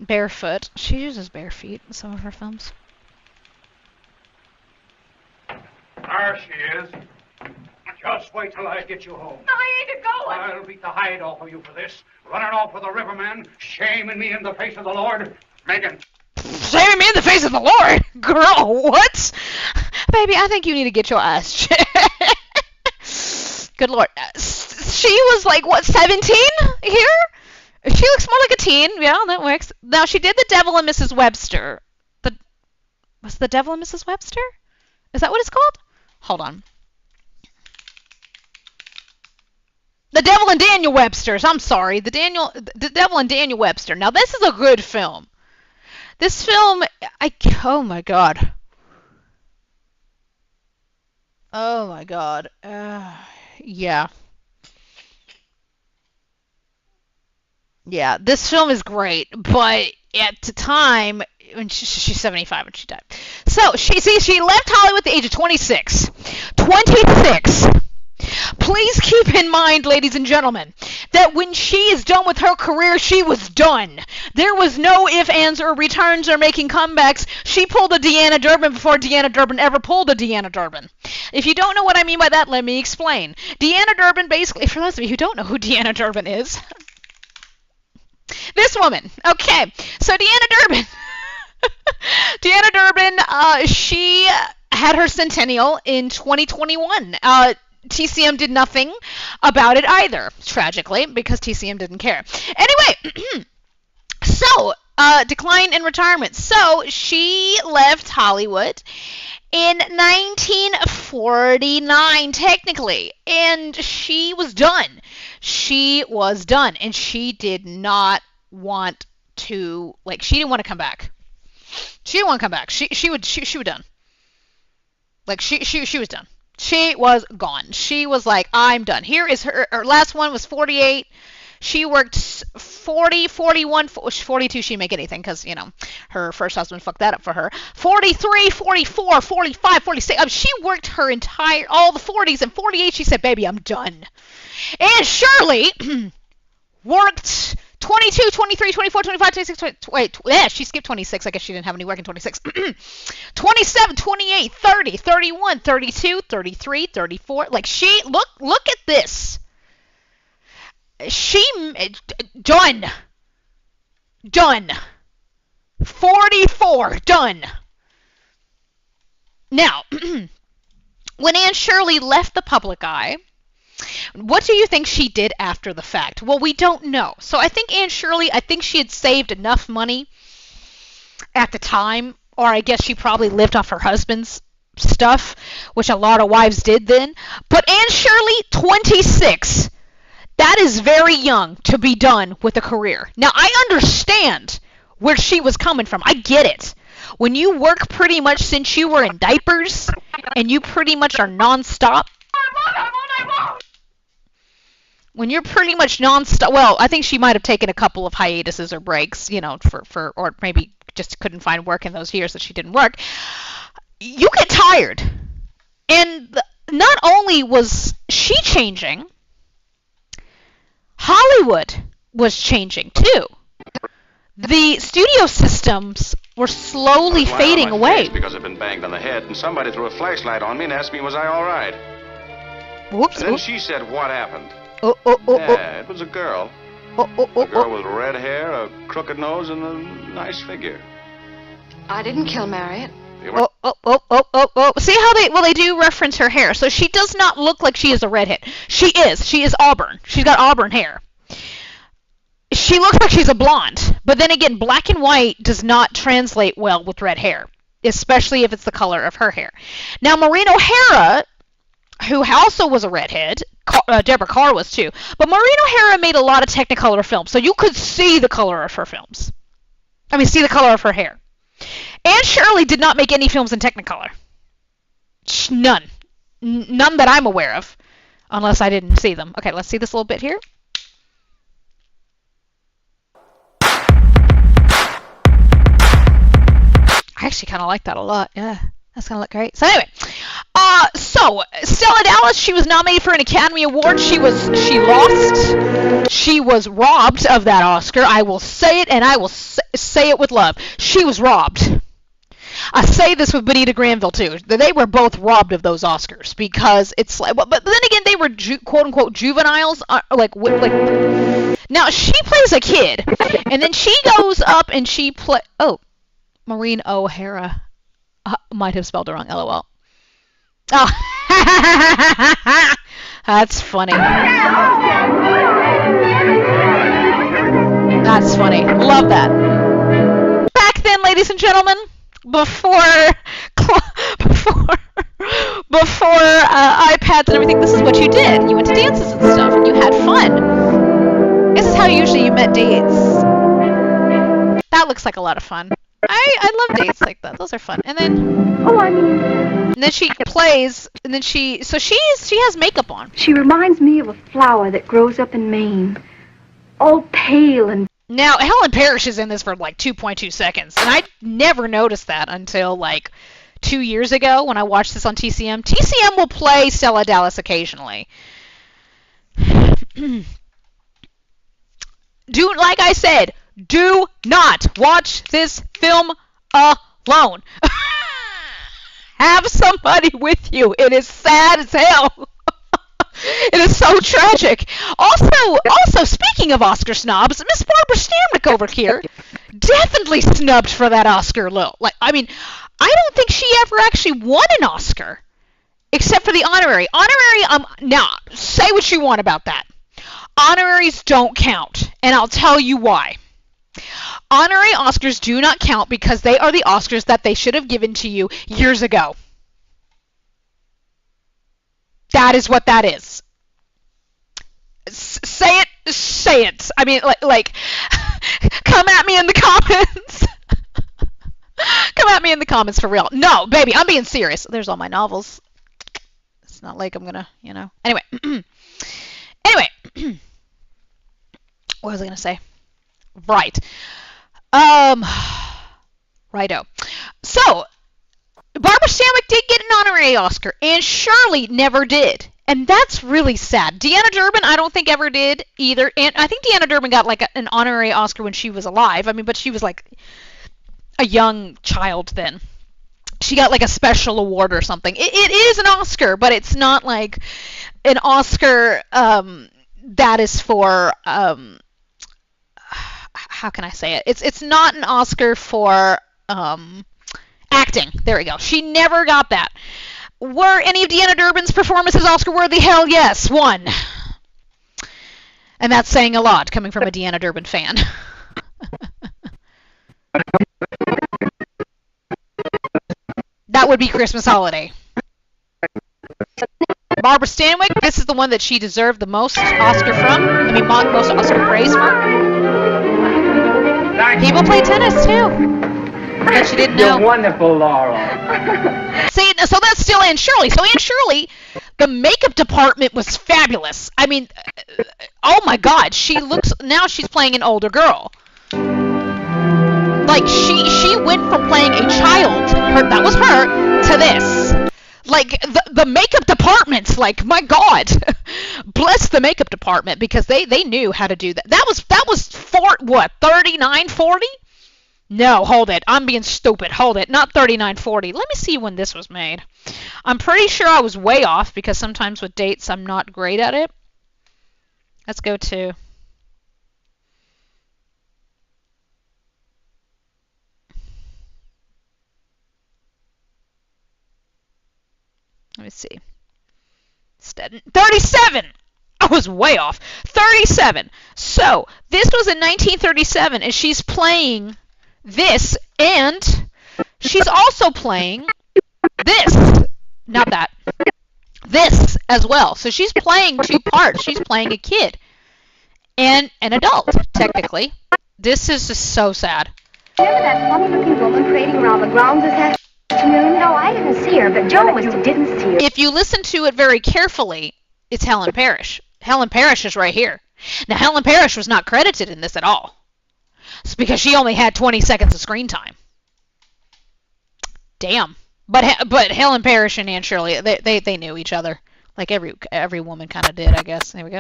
Barefoot. She uses bare feet in some of her films. There she is. Just wait till I get you home. No, I ain't a-going. I'll beat the hide off of you for this. Running off with a riverman, shaming me in the face of the Lord. Megan. Shaming me in the face of the Lord? Girl, what? Baby, I think you need to get your ass checked. Good Lord. She was like, what, 17 here? She looks more like a teen. Yeah, that works. Now, she did The Devil and Mrs. Webster. Was The Devil and Mrs. Webster? Is that what it's called? Hold on. The Devil and Daniel Websters. I'm sorry. The Devil and Daniel Webster. Now, this is a good film. This film, oh my god. Oh my god. Yeah. Yeah, this film is great, but at the time, when she's 75 when she died. So, she left Hollywood at the age of 26. 26! Please keep in mind, ladies and gentlemen, that when she is done with her career, she was done. There was no ifs, ands, or returns or making comebacks. She pulled a Deanna Durbin before Deanna Durbin ever pulled a Deanna Durbin. If you don't know what I mean by that, let me explain. Deanna Durbin, basically, for those of you who don't know who Deanna Durbin is, this woman. Okay, so Deanna Durbin. Deanna Durbin, she had her centennial in 2021. TCM did nothing about it either, tragically, because TCM didn't care. Anyway, so, decline in retirement. So, she left Hollywood in 1949, technically, and she was done. She was done, and she did not want to, like, she didn't want to come back. She didn't want to come back. She was done. Like, she was done. She was gone. She was like, I'm done. Here is her last one was 48. She worked 40, 41, 42. She didn't make anything because, you know, her first husband fucked that up for her. 43, 44, 45, 46. She worked her all the 40s, and 48 she said, baby, I'm done. And Shirley worked 22, 23, 24, 25, 26, 20, she skipped 26. I guess she didn't have any work in 26. 27, 28, 30, 31, 32, 33, 34. Like, look at this. She, done. 44, done. Now, when Anne Shirley left the public eye, what do you think she did after the fact? Well, we don't know. So I think Anne Shirley, she had saved enough money at the time, or I guess she probably lived off her husband's stuff, which a lot of wives did then. But Anne Shirley, 26. That is very young to be done with a career. Now, I understand where she was coming from. I get it. When you work pretty much since you were in diapers, and you pretty much are nonstop. When you're pretty much nonstop, well, I think she might have taken a couple of hiatuses or breaks, you know, or maybe just couldn't find work in those years that she didn't work. You get tired. And not only was she changing, Hollywood was changing too. The studio systems were slowly fading away. Because I've been banged on the head, and somebody threw a flashlight on me and asked me was I all right. Whoops. And then she said, "What happened?" Yeah, it was a girl. A girl with red hair, a crooked nose, and a nice figure. I didn't kill Marriott. See how they do reference her hair. So she does not look like she is a redhead. She is auburn. She's got auburn hair. She looks like she's a blonde. But then again, black and white does not translate well with red hair, especially if it's the color of her hair. Now, Maureen O'Hara, who also was a redhead, Deborah Carr was too, but Maureen O'Hara made a lot of Technicolor films, so you could see the color of her films. See the color of her hair. Anne Shirley did not make any films in Technicolor. None. None that I'm aware of, unless I didn't see them. Okay, let's see this little bit here. I actually kind of like that a lot. Yeah, that's going to look great. So anyway, so Stella Dallas, she was nominated for an Academy Award. She lost. She was robbed of that Oscar. I will say it, and I will say it with love. She was robbed. I say this with Benita Granville too. They were both robbed of those Oscars because it's like, but then again, they were quote unquote juveniles. Like now she plays a kid, and then she goes up and she Maureen O'Hara might have spelled it wrong. LOL. Oh, that's funny. That's funny. Love that. Back then, ladies and gentlemen, before iPads and everything, this is what you did. You went to dances and stuff, and you had fun. This is how usually you met dates. That looks like a lot of fun. I love dates like that. Those are fun. And then and then she plays, and then she has makeup on. She reminds me of a flower that grows up in Maine, all pale and. Now Helen Parrish is in this for like 2.2 seconds, and I never noticed that until like 2 years ago when I watched this on TCM. TCM will play Stella Dallas occasionally. Like I said, do not watch this film alone. Have somebody with you. It is sad as hell. It is so tragic. Also, speaking of Oscar snobs, Miss Barbara Stanwyck over here definitely snubbed for that Oscar. I don't think she ever actually won an Oscar, except for the honorary. Now, say what you want about that. Honoraries don't count, and I'll tell you why. Honorary Oscars do not count because they are the Oscars that they should have given to you years ago. That is what that is. Say it. Come at me in the comments. Come at me in the comments for real. No, baby, I'm being serious. There's all my novels. It's not like I'm gonna, Anyway. What was I gonna say? Right. Righto. So, Barbara Stanwyck did get an honorary Oscar, and Shirley never did. And that's really sad. Deanna Durbin, I don't think ever did either. And I think Deanna Durbin got like an honorary Oscar when she was alive. But she was like a young child then. She got like a special award or something. It is an Oscar, but it's not like an Oscar that is for how can I say it? It's not an Oscar for acting. There we go. She never got that. Were any of Deanna Durbin's performances Oscar worthy? Hell yes, one. And that's saying a lot coming from a Deanna Durbin fan. That would be Christmas Holiday. Barbara Stanwyck, this is the one that she deserved the most Oscar from. Most Oscar praise from. People play tennis too. I bet you didn't know. You're wonderful, Laurel. See, so that's still Anne Shirley. So Anne Shirley, the makeup department was fabulous. I mean, oh my God, now she's playing an older girl. Like, she went from playing a child, that was her, to this. Like, the makeup department's like, my God, bless the makeup department, because they knew how to do that. That was 39, 40? No, hold it. I'm being stupid. Hold it. Not 39, 40. Let me see when this was made. I'm pretty sure I was way off, because sometimes with dates I'm not great at it. Let's go to... Let me see. 37! I was way off. 37. So, this was in 1937, and she's playing this, and she's also playing this. Not that. This as well. So she's playing two parts. She's playing a kid and an adult, technically. This is just so sad. Remember that funny-looking woman parading around the grounds this afternoon? No, I didn't see her, but Joe must have didn't see her. If you listen to it very carefully, it's Helen Parrish. Helen Parrish is right here. Now, Helen Parrish was not credited in this at all. It's because she only had 20 seconds of screen time. Damn. But Helen Parrish and Anne Shirley, they knew each other. Like every woman kind of did, I guess. There we go.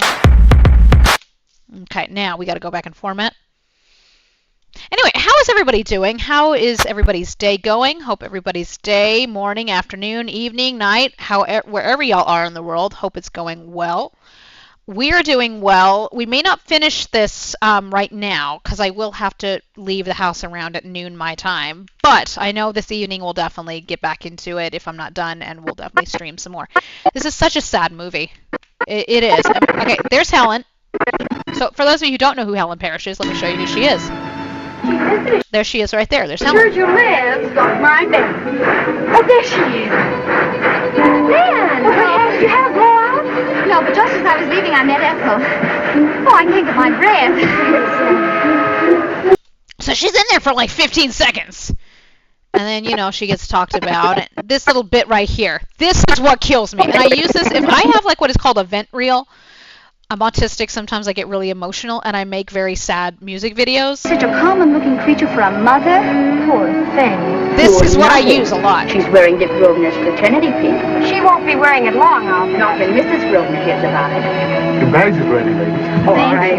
Okay, now we got to go back and format. Anyway, how is everybody doing? How is everybody's day going? Hope everybody's day, morning, afternoon, evening, night, wherever y'all are in the world, hope it's going well. We are doing well. We may not finish this right now, because I will have to leave the house around at noon my time. But I know this evening we'll definitely get back into it if I'm not done, and we'll definitely stream some more. This is such a sad movie. It is. Okay, there's Helen. So for those of you who don't know who Helen Parrish is, let me show you who she is. There she is right there. There's Helen. Where you live? My bed. Oh, there she is. Nan! Well, did you have a blowout? No, but just as I was leaving, I met Ethel. Oh, I can't get my breath. So she's in there for like 15 seconds. And then, she gets talked about. And this little bit right here. This is what kills me. And I use this if I have like what is called a vent reel. I'm autistic. Sometimes I get really emotional, and I make very sad music videos. Such a common-looking creature for a mother. Poor thing. This is what I use a lot. She's wearing Dick Grosvenor's fraternity pin. She won't be wearing it long, I'll bet. Not when Mrs. Grosvenor hears about it. Your bags is ready, ladies. All right.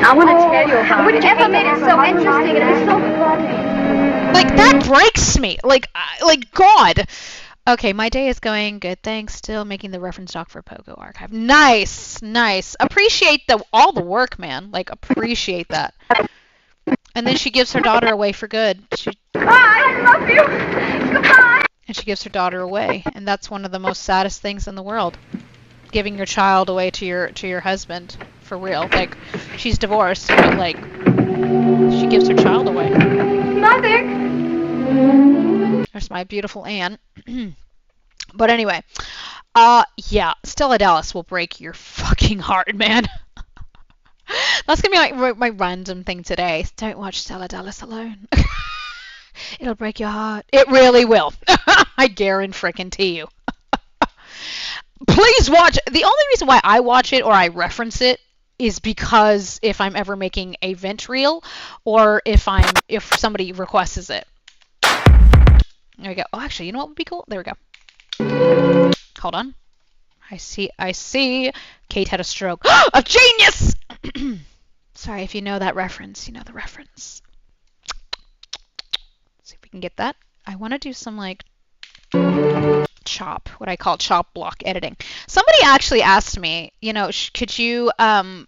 I want to tell you about Wouldn't you ever made it so interesting? It was so funny. Like, that breaks me. Like God. Okay, my day is going good. Thanks. Still making the reference doc for Pogo Archive. Nice, nice. Appreciate all the work, man. Like, appreciate that. And then she gives her daughter away for good. Bye, I love you. Goodbye. And she gives her daughter away, and that's one of the most saddest things in the world. Giving your child away to your husband, for real. Like, she's divorced, but like, she gives her child away. Mother. There's my beautiful Anne. But anyway, yeah, Stella Dallas will break your fucking heart, man. That's gonna be my random thing today. Don't watch Stella Dallas alone. It'll break your heart. It really will. I guarantee you. Please watch. The only reason why I watch it or I reference it is because if I'm ever making a vent reel, or if somebody requests it. There we go. Oh, actually, you know what would be cool? There we go. Hold on. I see. Kate had a stroke. A genius! Sorry, if you know that reference, you know the reference. See if we can get that. I want to do some, like, what I call chop block editing. Somebody actually asked me, could you, do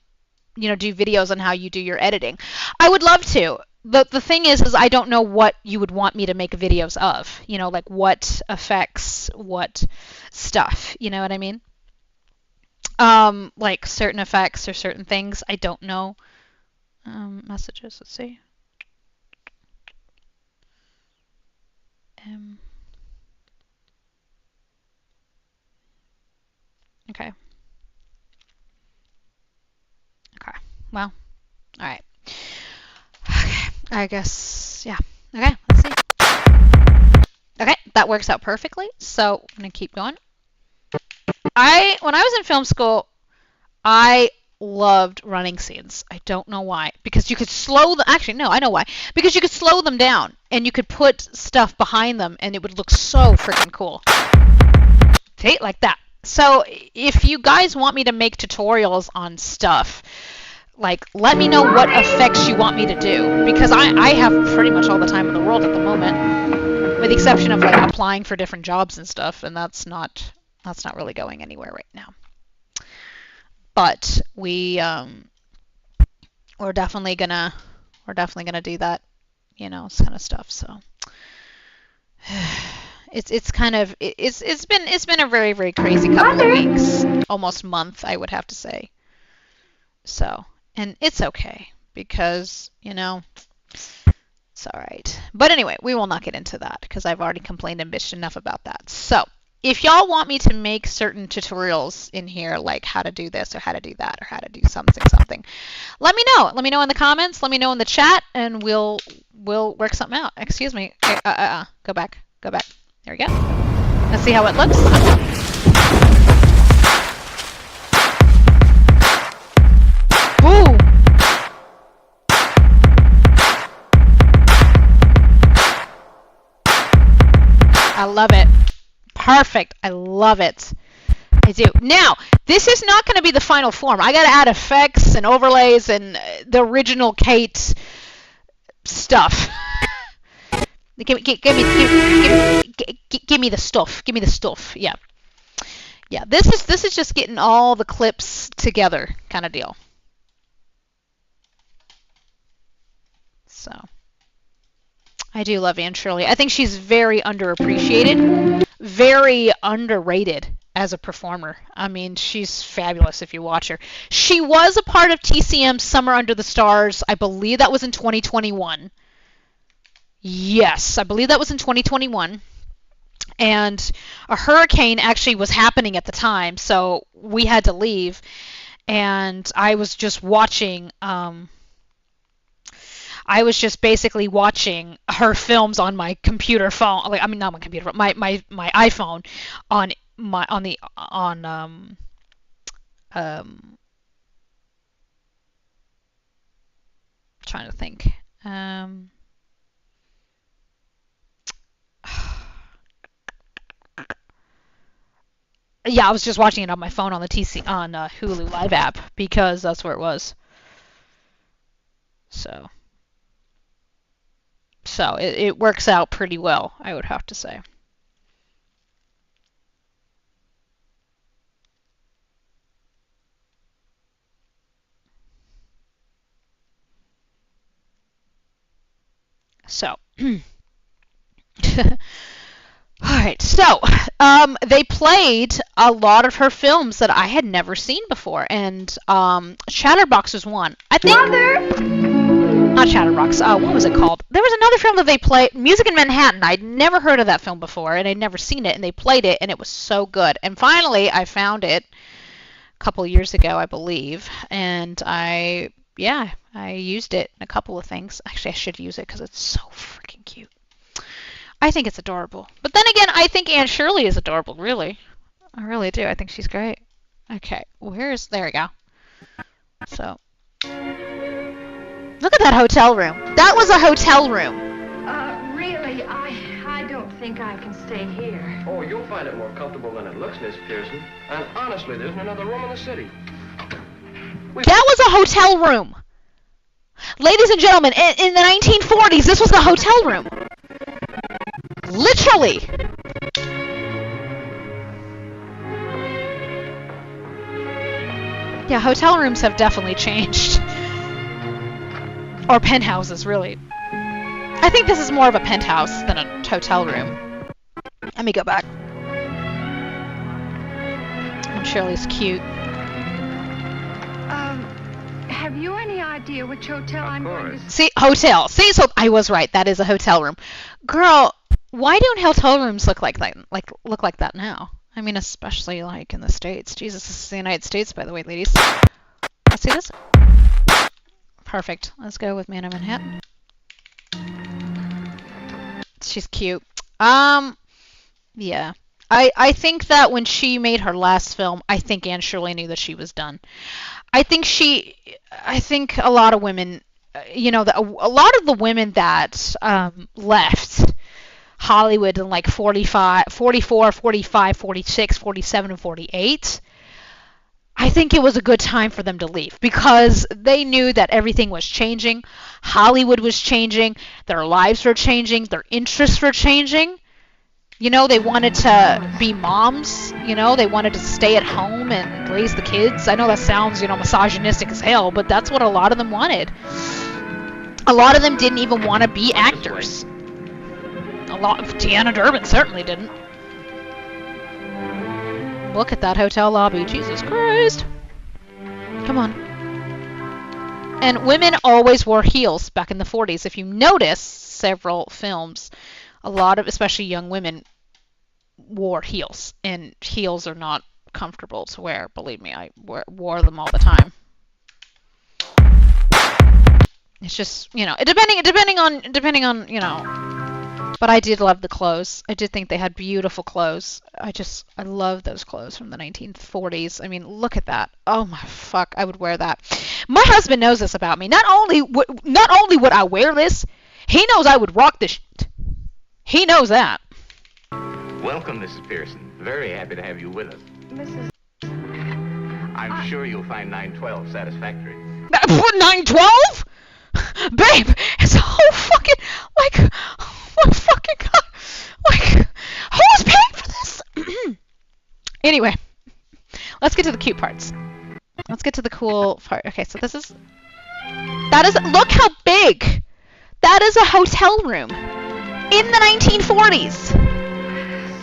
videos on how you do your editing? I would love to. The thing is I don't know what you would want me to make videos of. Like what effects, what stuff. You know what I mean? Like certain effects or certain things. I don't know. Messages. Let's see. Okay. Okay. Well. All right. Okay. I guess. Yeah. Okay. Let's see. that works out perfectly. So I'm going to keep going. When I was in film school, I loved running scenes. I don't know why. Because you could slow them. Actually, no, I know why. Because you could slow them down and you could put stuff behind them and it would look so freaking cool. See? Like that. So if you guys want me to make tutorials on stuff, like, let me know what effects you want me to do. Because I have pretty much all the time in the world at the moment. With the exception of, like, applying for different jobs and stuff. And that's not really going anywhere right now. But we're definitely gonna do that, you know, kind of stuff. So it's been a very, very crazy couple of weeks, almost month, I would have to say. So, and it's okay because, you know, it's all right. But anyway, we will not get into that because I've already complained and bitched enough about that. So, if y'all want me to make certain tutorials in here, like how to do this or how to do that or how to do something, let me know. Let me know in the comments. Let me know in the chat, and we'll work something out. Excuse me. Go back. There we go. Let's see how it looks. Ooh. I love it. Perfect. I love it. I do. Now, this is not going to be the final form. I got to add effects and overlays and the original Kate stuff. Give me the stuff. Give me the stuff. Yeah. Yeah. This is just getting all the clips together, kind of deal. So, I do love Anne Shirley. I think she's very underappreciated, very underrated as a performer. I mean, she's fabulous if you watch her. She was a part of TCM's Summer Under the Stars. I believe that was in 2021. Yes, I believe that was in 2021. And a hurricane actually was happening at the time, so we had to leave. And I was just watching... I was just basically watching her films on my computer phone. Like, I mean, not my computer phone, my iPhone trying to think. Yeah, I was just watching it on my phone on the Hulu Live app because that's where it was. So it works out pretty well, I would have to say. So, alright, so they played a lot of her films that I had never seen before, and Chatterbox was one. I think... Mother! Not Chatterbox. What was it called? There was another film that they played, Music in Manhattan. I'd never heard of that film before, and I'd never seen it, and they played it, and it was so good. And finally, I found it a couple years ago, I believe, and I used it in a couple of things. Actually, I should use it because it's so freaking cute. I think it's adorable. But then again, I think Anne Shirley is adorable, really. I really do. I think she's great. Okay, there we go. So... Look at that hotel room. That was a hotel room. Really, I don't think I can stay here. Oh, you'll find it more comfortable than it looks, Miss Pearson. And honestly, there isn't another room in the city. That was a hotel room. Ladies and gentlemen, in the 1940s, this was the hotel room. Literally. Yeah, hotel rooms have definitely changed. Or penthouses, really. I think this is more of a penthouse than a hotel room. Let me go back. And Shirley's cute. Have you any idea which hotel I'm going to... See, hotel. See, so I was right. That is a hotel room. Girl, why don't hotel rooms look like that? Look like that now? I mean, especially like in the States. Jesus, this is the United States, by the way, ladies. Let's see this. Perfect. Let's go with Man of Manhattan. She's cute. Yeah. I think that when she made her last film, I think Anne Shirley knew that she was done. I think a lot of women, a lot of the women that left Hollywood in like 45, 44, 45, 46, 47, and 48, I think it was a good time for them to leave because they knew that everything was changing. Hollywood was changing. Their lives were changing. Their interests were changing. They wanted to be moms. They wanted to stay at home and raise the kids. I know that sounds, misogynistic as hell, but that's what a lot of them wanted. A lot of them didn't even want to be actors. A lot of Deanna Durbin certainly didn't. Look at that hotel lobby. Jesus Christ. Come on. And women always wore heels back in the 40s. If you notice several films, a lot of, especially young women, wore heels. And heels are not comfortable to wear. Believe me, I wore them all the time. It's just, depending on, but I did love the clothes. I did think they had beautiful clothes. I love those clothes from the 1940s. I mean, look at that. Oh my fuck, I would wear that. My husband knows this about me. Not only would I wear this, he knows I would rock this shit. He knows that. Welcome, Mrs. Pearson. Very happy to have you with us. Mrs. I'm sure you'll find 912 satisfactory. 912? Babe, it's a whole fucking, like, oh my fucking god, like, who's paying for this? Anyway, let's get to the cute parts. Let's get to the cool part. Okay, so look how big. That is a hotel room in the 1940s.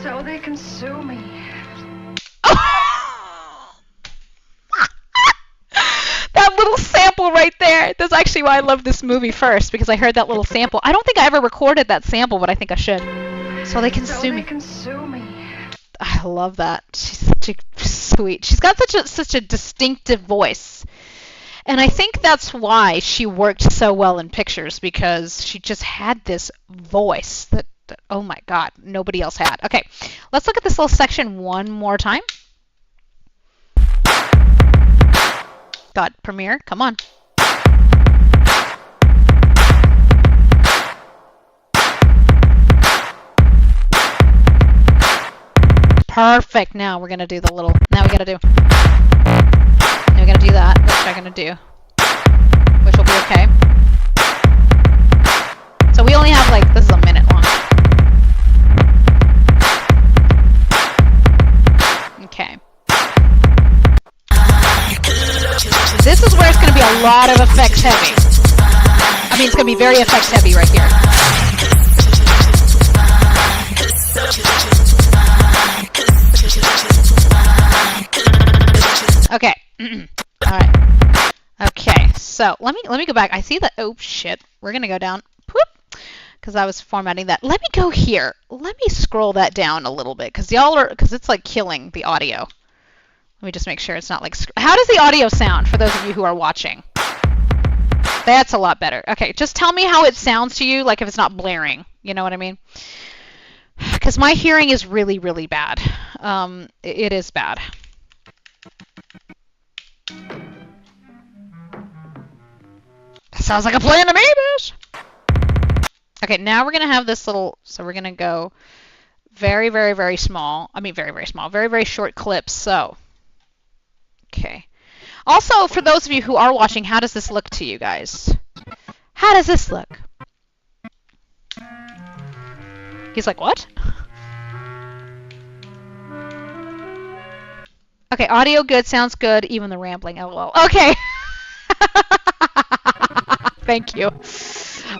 So they can sue me. That little sample right there. That's actually why I love this movie first, because I heard that little sample. I don't think I ever recorded that sample, but I think I should. So they can sue me. I love that. She's such a sweet. She's got such a distinctive voice. And I think that's why she worked so well in pictures, because she just had this voice that oh my god, nobody else had. Okay, let's look at this little section one more time. God, Premiere, come on. Perfect. Now we're gonna do the little. Now we gotta do that, which I'm gonna do, which will be okay. So we only have this is a minute long. Okay. This is where it's going to be a lot of effects heavy. I mean, it's going to be very effects heavy right here. Okay. All right. Okay. So let me go back. I see that. Oh shit. We're going to go down. Whoop. Because I was formatting that. Let me go here. Let me scroll that down a little bit, because it's like killing the audio. Let me just make sure it's not like... How does the audio sound for those of you who are watching? That's a lot better. Okay, just tell me how it sounds to you, like if it's not blaring. You know what I mean? Because my hearing is really, really bad. It is bad. That sounds like a plan to me, bitch! Okay, now we're going to have this little... So we're going to go very, very, very small. I mean, very, very small. Very, very short clips, so... Okay. Also, for those of you who are watching, how does this look to you guys? How does this look? He's like, what? Okay, audio good, sounds good, even the rambling, lol. Okay. Thank you.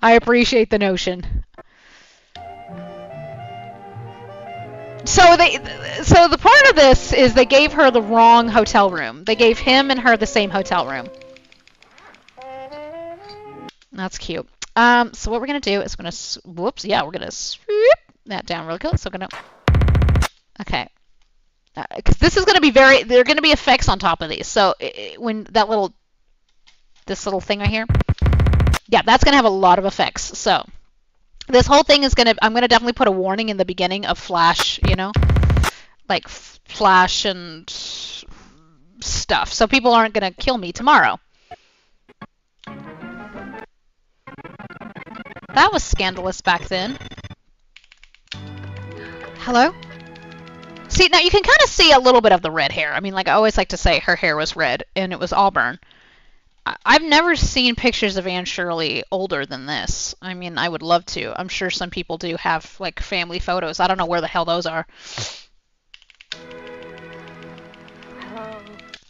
I appreciate the notion. So the part of this is they gave her the wrong hotel room. They gave him and her the same hotel room. That's cute. So what we're gonna do is we're gonna swoop that down real quick. So we're gonna, okay, because this is gonna be there are gonna be effects on top of these. So when this little thing right here, yeah, that's gonna have a lot of effects. So This whole thing is I'm gonna definitely put a warning in the beginning of Flash, like Flash and stuff, so people aren't gonna kill me tomorrow. That was scandalous back then. Hello? See, now you can kind of see a little bit of the red hair. I mean, like I always like to say, her hair was red, and it was auburn. I've never seen pictures of Anne Shirley older than this. I mean, I would love to. I'm sure some people do have, like, family photos. I don't know where the hell those are.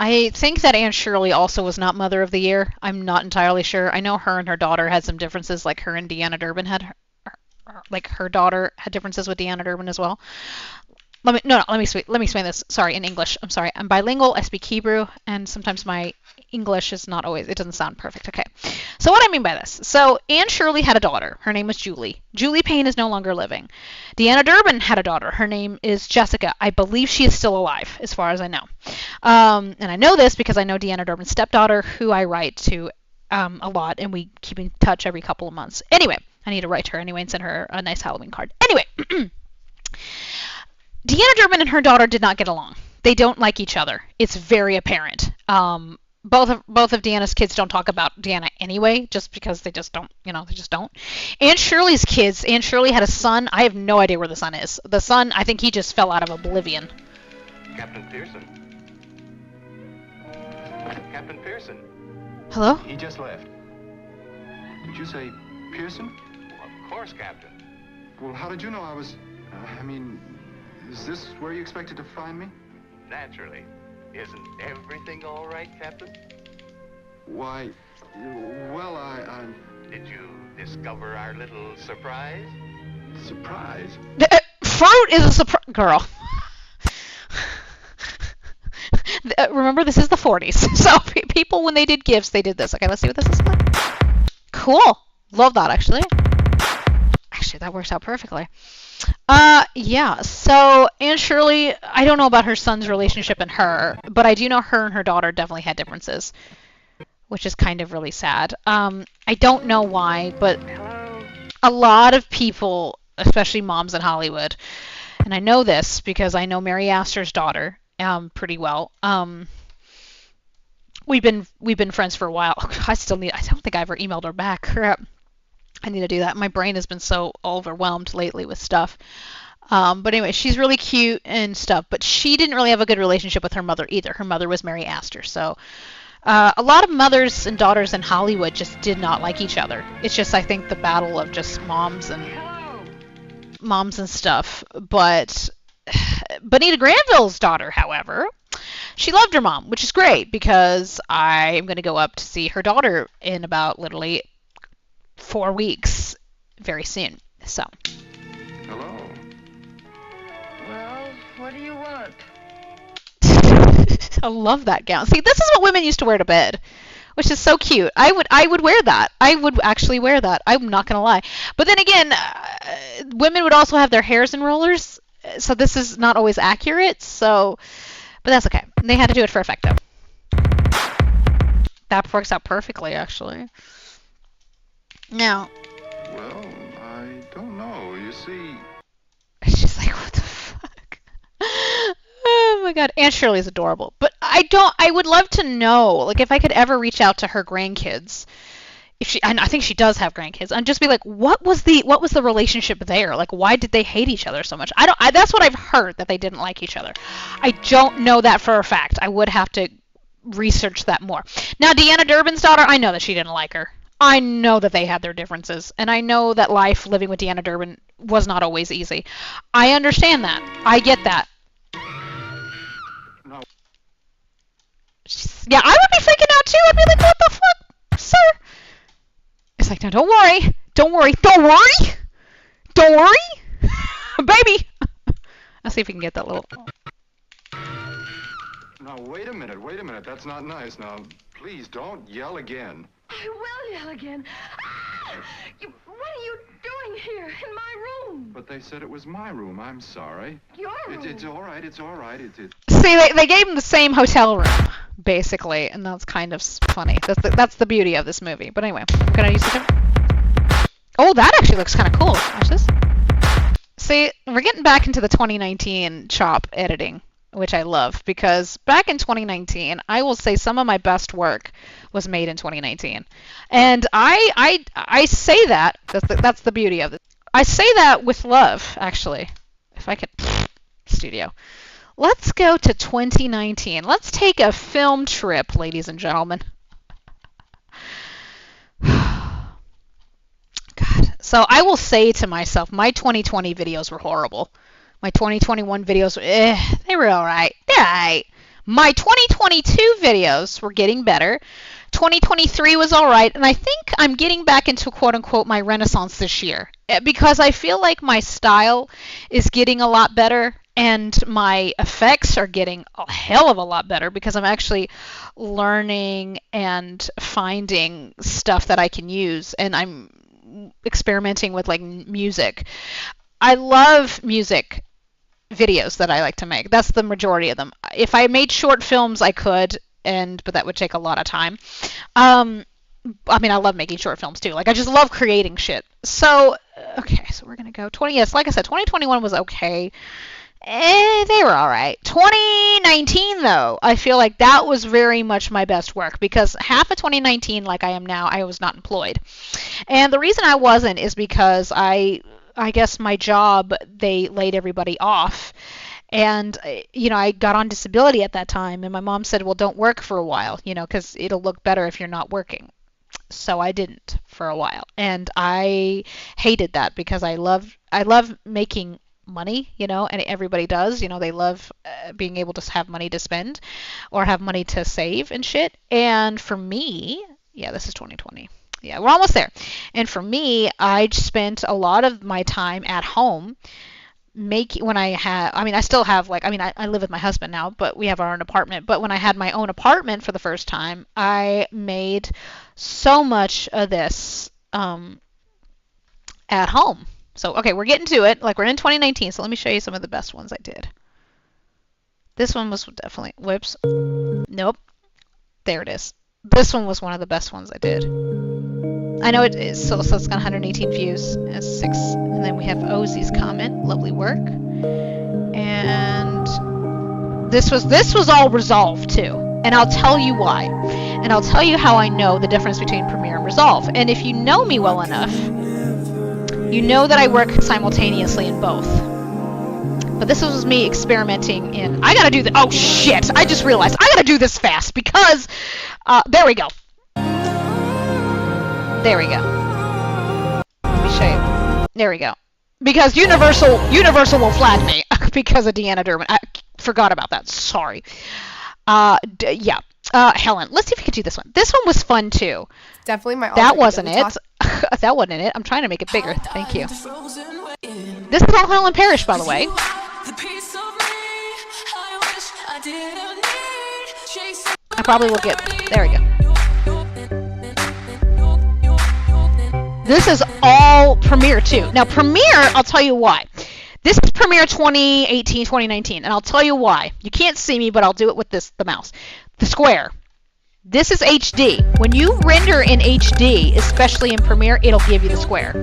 I think that Anne Shirley also was not Mother of the Year. I'm not entirely sure. I know her and her daughter had some differences, like her and Deanna Durbin had, like her daughter had differences with Deanna Durbin as well. Let me explain this. Sorry, in English. I'm sorry. I'm bilingual. I speak Hebrew, and sometimes my English is not always, it doesn't sound perfect. Okay. So what I mean by this. So Anne Shirley had a daughter. Her name was Julie. Julie Payne is no longer living. Deanna Durbin had a daughter. Her name is Jessica. I believe she is still alive, as far as I know. And I know this because I know Deanna Durbin's stepdaughter, who I write to a lot, and we keep in touch every couple of months. Anyway, I need to write to her anyway and send her a nice Halloween card. Anyway. Deanna Durbin and her daughter did not get along. They don't like each other. It's very apparent. Both of Deanna's kids don't talk about Deanna anyway, just because they just don't, they just don't. Anne Shirley's kids, Anne Shirley had a son. I have no idea where the son is. The son, I think he just fell out of oblivion. Captain Pearson. Captain Pearson. Hello? He just left. Did you say Pearson? Of course, Captain. Well, how did you know I was... is this where you expected to find me? Naturally. Isn't everything all right, Captain? Why, well, I... Did you discover our little surprise? Surprise? Fruit is a surprise... Girl. Remember, this is the 40s. So people, when they did gifts, they did this. Okay, let's see what this is like. Cool. Love that, actually. Actually, that works out perfectly. Yeah, so Anne Shirley, I don't know about her son's relationship and her, but I do know her and her daughter definitely had differences, which is kind of really sad. I don't know why, but a lot of people, especially moms in Hollywood, and I know this because I know Mary Astor's daughter pretty well. We've been friends for a while. I don't think I ever emailed her back. Crap. I need to do that. My brain has been so overwhelmed lately with stuff. But anyway, she's really cute and stuff. But she didn't really have a good relationship with her mother either. Her mother was Mary Astor. So a lot of mothers and daughters in Hollywood just did not like each other. It's just, I think, the battle of just moms and stuff. But Bonita Granville's daughter, however, she loved her mom, which is great because I'm going to go up to see her daughter in about literally 4 weeks very soon. So. Hello. Well, what do you want? I love that gown. See, this is what women used to wear to bed, which is so cute. I would wear that. I would actually wear that. I'm not gonna lie. But then again, women would also have their hairs in rollers, so this is not always accurate. So, but that's okay. They had to do it for effect, though. That works out perfectly, actually. Now. Well, I don't know. You see... It's just like, what the fuck? Oh my god. Aunt Shirley's adorable. But I would love to know, like, if I could ever reach out to her grandkids. And I think she does have grandkids, and just be like, what was the relationship there? Like, why did they hate each other so much? That's what I've heard, that they didn't like each other. I don't know that for a fact. I would have to research that more. Now, Deanna Durbin's daughter, I know that she didn't like her. I know that they had their differences, and I know that life living with Deanna Durbin was not always easy. I understand that. I get that. No. Yeah, I would be freaking out too. I'd be like, what the fuck, sir? It's like, no, don't worry. Don't worry. Don't worry. Don't worry. Baby. Let's see if we can get that little... Now, wait a minute. That's not nice. Now, please don't yell again. I will yell again. Ah! What are you doing here in my room? But they said it was my room. I'm sorry. Your room? It's all right. See, they gave him the same hotel room, basically, and that's kind of funny. That's the beauty of this movie. But anyway, I'm gonna use it. Oh, that actually looks kind of cool. Watch this. See, we're getting back into the 2019 chop editing, which I love, because back in 2019, I will say some of my best work was made in 2019. And I say that, that's the beauty of it. I say that with love, actually. If I could, studio. Let's go to 2019. Let's take a film trip, ladies and gentlemen. God. So I will say to myself, my 2020 videos were horrible. My 2021 videos, they were all right. They're all right. My 2022 videos were getting better. 2023 was all right. And I think I'm getting back into, quote unquote, my renaissance this year. Because I feel like my style is getting a lot better. And my effects are getting a hell of a lot better because I'm actually learning and finding stuff that I can use. And I'm experimenting with like music. I love music videos that I like to make. That's the majority of them. If I made short films, I could, but that would take a lot of time. I mean, I love making short films too. Like, I just love creating shit. So, okay, so we're gonna go 20. Yes, like I said, 2021 was okay. They were all right. 2019, though, I feel like that was very much my best work because half of 2019, like I am now, I was not employed. And the reason I wasn't is because I guess my job, they laid everybody off. And, I got on disability at that time. And my mom said, well, don't work for a while, because it'll look better if you're not working. So I didn't for a while. And I hated that because I love making money, and everybody does, they love being able to have money to spend or have money to save and shit. And for me, yeah, this is 2020. Yeah, we're almost there. And for me, I spent a lot of my time at home I still have I live with my husband now, but we have our own apartment. But when I had my own apartment for the first time, I made so much of this at home. So, okay, we're getting to it. Like, we're in 2019, so let me show you some of the best ones I did. This one was definitely, whoops. Nope. There it is. This one was one of the best ones I did. I know it is, so it's got 118 views. It's 6. And then we have Ozzy's comment. Lovely work. And this was all Resolve, too. And I'll tell you why. And I'll tell you how I know the difference between Premiere and Resolve. And if you know me well enough, you know that I work simultaneously in both. But this was me experimenting in... I gotta do the... Oh, shit! I just realized. I gotta do this fast because... there we go. There we go. Let me show you. There we go. Because Universal will flag me because of Deanna Durbin. I forgot about that. Sorry. Yeah. Helen, let's see if we can do this one. This one was fun, too. Definitely my... That wasn't it. That wasn't it. I'm trying to make it bigger. Thank you. This is all Helen Parrish, by the way. I probably will get... There we go. This is all Premiere, too. Now, Premiere, I'll tell you why. This is Premiere 2018, 2019, and I'll tell you why. You can't see me, but I'll do it with the mouse. The square. This is HD. When you render in HD, especially in Premiere, it'll give you the square.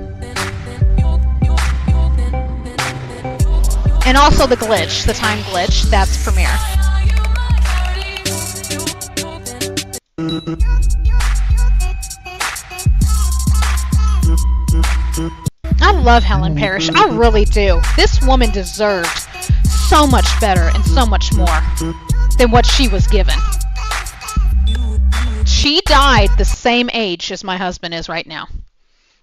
And also the glitch, the time glitch, that's Premiere. I love Helen Parrish. I really do. This woman deserved so much better and so much more than what she was given. She died the same age as my husband is right now.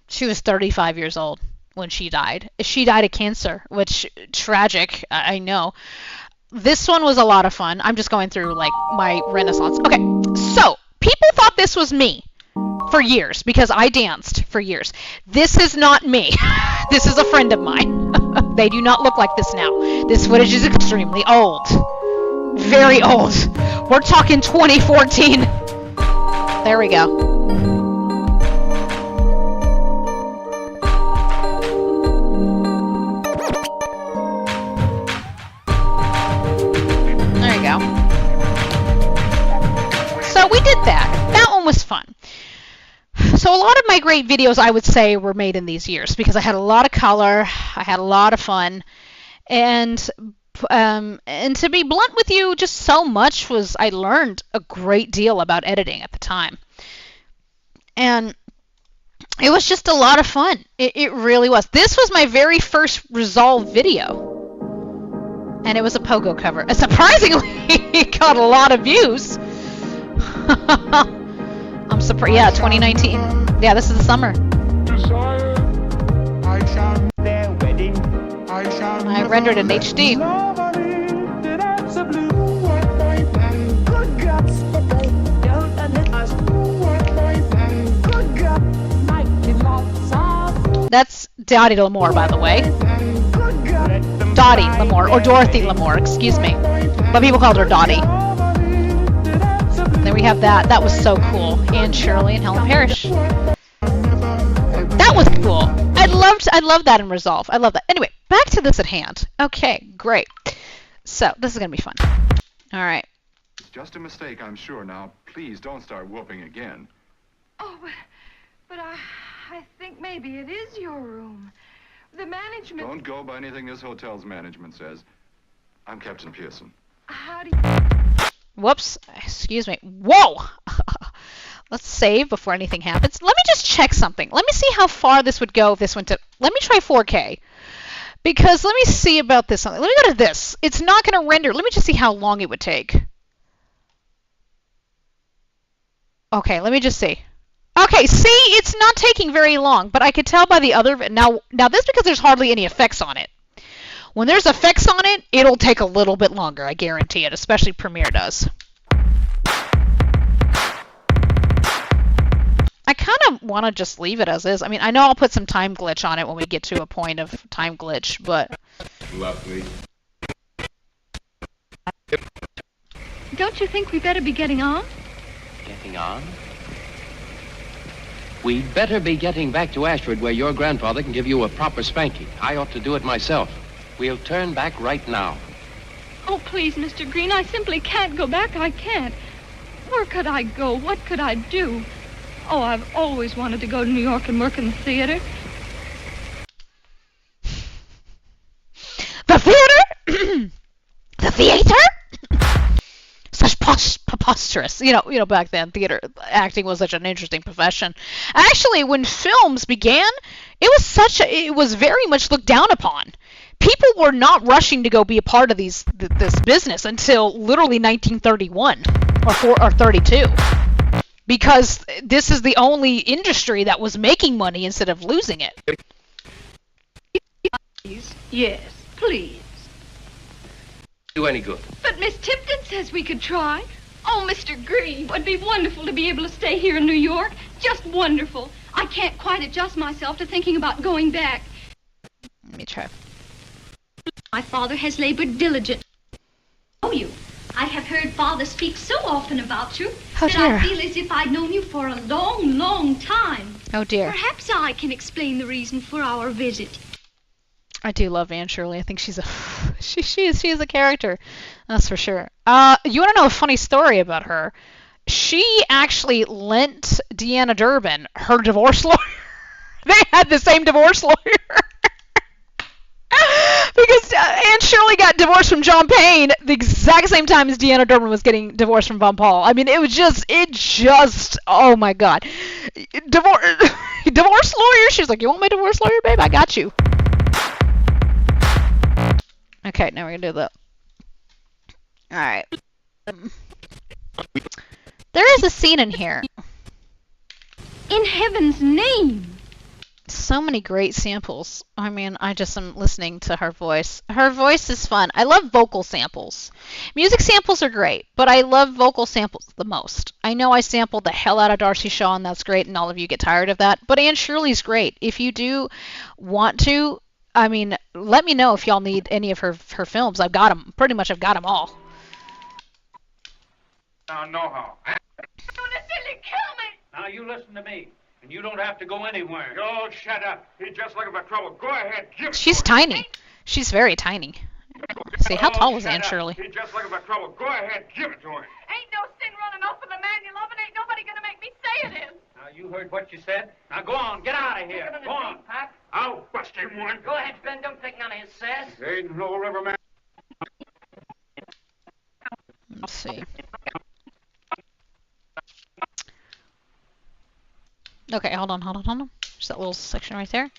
She was 35 years old when she died. She died of cancer, which, tragic, I know. This one was a lot of fun. I'm just going through, like, my renaissance. Okay, so, people thought this was me for years because I danced for years. This is not me. This is a friend of mine. They do not look like this now. This footage is extremely old. Very old. We're talking 2014. There we go. There you go. So we did that. That one was fun. So a lot of my great videos, I would say, were made in these years because I had a lot of color, I had a lot of fun, and to be blunt with you, just so much was I learned a great deal about editing at the time, and it was just a lot of fun. It really was. This was my very first Resolve video, and it was a pogo cover. Surprisingly, it got a lot of views. I'm surprised. Yeah, 2019. Yeah, this is the summer. I rendered in HD. That's Dottie L'Amour, by the way. Dottie L'Amour, or Dorothy L'Amour, excuse me. But people called her Dottie. Then we have that. That was so cool. Anne Shirley and Helen Parrish. That was cool. I loved that in Resolve. I love that. Anyway, back to this at hand. Okay, great. So this is gonna be fun. All right. It's just a mistake, I'm sure. Now, please don't start whooping again. Oh, but I think maybe it is your room. The management... Don't go by anything this hotel's management says. I'm Captain Pearson. How do you... Whoops. Excuse me. Whoa! Let's save before anything happens. Let me just check something. Let me see how far this would go if this went to... Let me try 4K. Because let me see about this. Let me go to this. It's not going to render. Let me just see how long it would take. Okay, let me just see. Okay, see, it's not taking very long, but I could tell by the other... Now this because there's hardly any effects on it. When there's effects on it, it'll take a little bit longer, I guarantee it, especially Premiere does. I kind of want to just leave it as is. I mean, I know I'll put some time glitch on it when we get to a point of time glitch, but... Lovely. Don't you think we better be getting on? Getting on? We'd better be getting back to Ashford where your grandfather can give you a proper spanking. I ought to do it myself. We'll turn back right now. Oh, please, Mr. Green, I simply can't go back. I can't. Where could I go? What could I do? Oh, I've always wanted to go to New York and work in the theater. The theater? The theater? Such preposterous. You know, back then, theater acting was such an interesting profession. Actually, when films began, it was very much looked down upon. People were not rushing to go be a part of this business until literally 1931 or 32, because this is the only industry that was making money instead of losing it. Yes, please. Do any good. But Miss Tipton says we could try. Oh, Mr. Green, it would be wonderful to be able to stay here in New York. Just wonderful. I can't quite adjust myself to thinking about going back. Let me try. My father has labored diligently. Oh, you. I have heard Father speak so often about you that I feel as if I'd known you for a long, long time. Oh, dear. Perhaps I can explain the reason for our visit. I do love Anne Shirley. I think she's she is a character. That's for sure. You want to know a funny story about her? She actually lent Deanna Durbin her divorce lawyer. They had the same divorce lawyer. Because Anne Shirley got divorced from John Payne the exact same time as Deanna Durbin was getting divorced from Von Paul. I mean, it just, oh my God. Divorce lawyer? She's like, you want my divorce lawyer, babe? I got you. Okay, now we're going to do that. Alright. There is a scene in here. In heaven's name! So many great samples. I mean, I just am listening to her voice. Her voice is fun. I love vocal samples. Music samples are great, but I love vocal samples the most. I know I sampled the hell out of Darcy Shaw, and that's great, and all of you get tired of that, but Anne Shirley's great. If you do want to, I mean, let me know if y'all need any of her films. I've got them. Pretty much I've got them all. Now, no how. Don't silly kill me! Now, you listen to me. And you don't have to go anywhere. You shut up. He's just looking for trouble. Go ahead. She's tiny. She's very tiny. see, how tall was Aunt Shirley? He's just looking for trouble. Go ahead, give it to him. Ain't no sin running off with the man you love, and ain't nobody gonna make me say it is. Now, you heard what you said. Now, go on. Get out of here. Go on. Pop. I'll bust him one. Go ahead, Ben. Don't take none of his sass. Ain't no riverman. Let's see. Okay, hold on. Just that little section right there.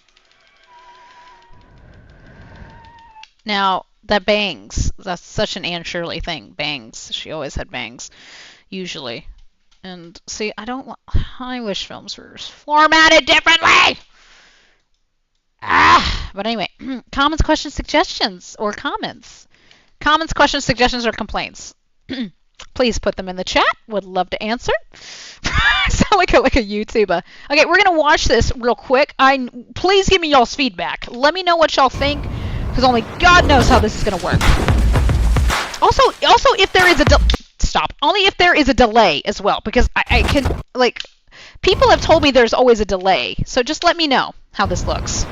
Now, that bangs, that's such an Anne Shirley thing. Bangs. She always had bangs, usually. And see, I wish films were formatted differently! But anyway, comments, questions, suggestions, or comments. Comments, questions, suggestions, or complaints. Please put them in the chat. Would love to answer. Sound like a YouTuber. Okay, we're gonna watch this real quick. Please give me y'all's feedback. Let me know what y'all think, because only God knows how this is gonna work. Also, if there is only if there is a delay as well, because I can, like, people have told me there's always a delay. So just let me know how this looks.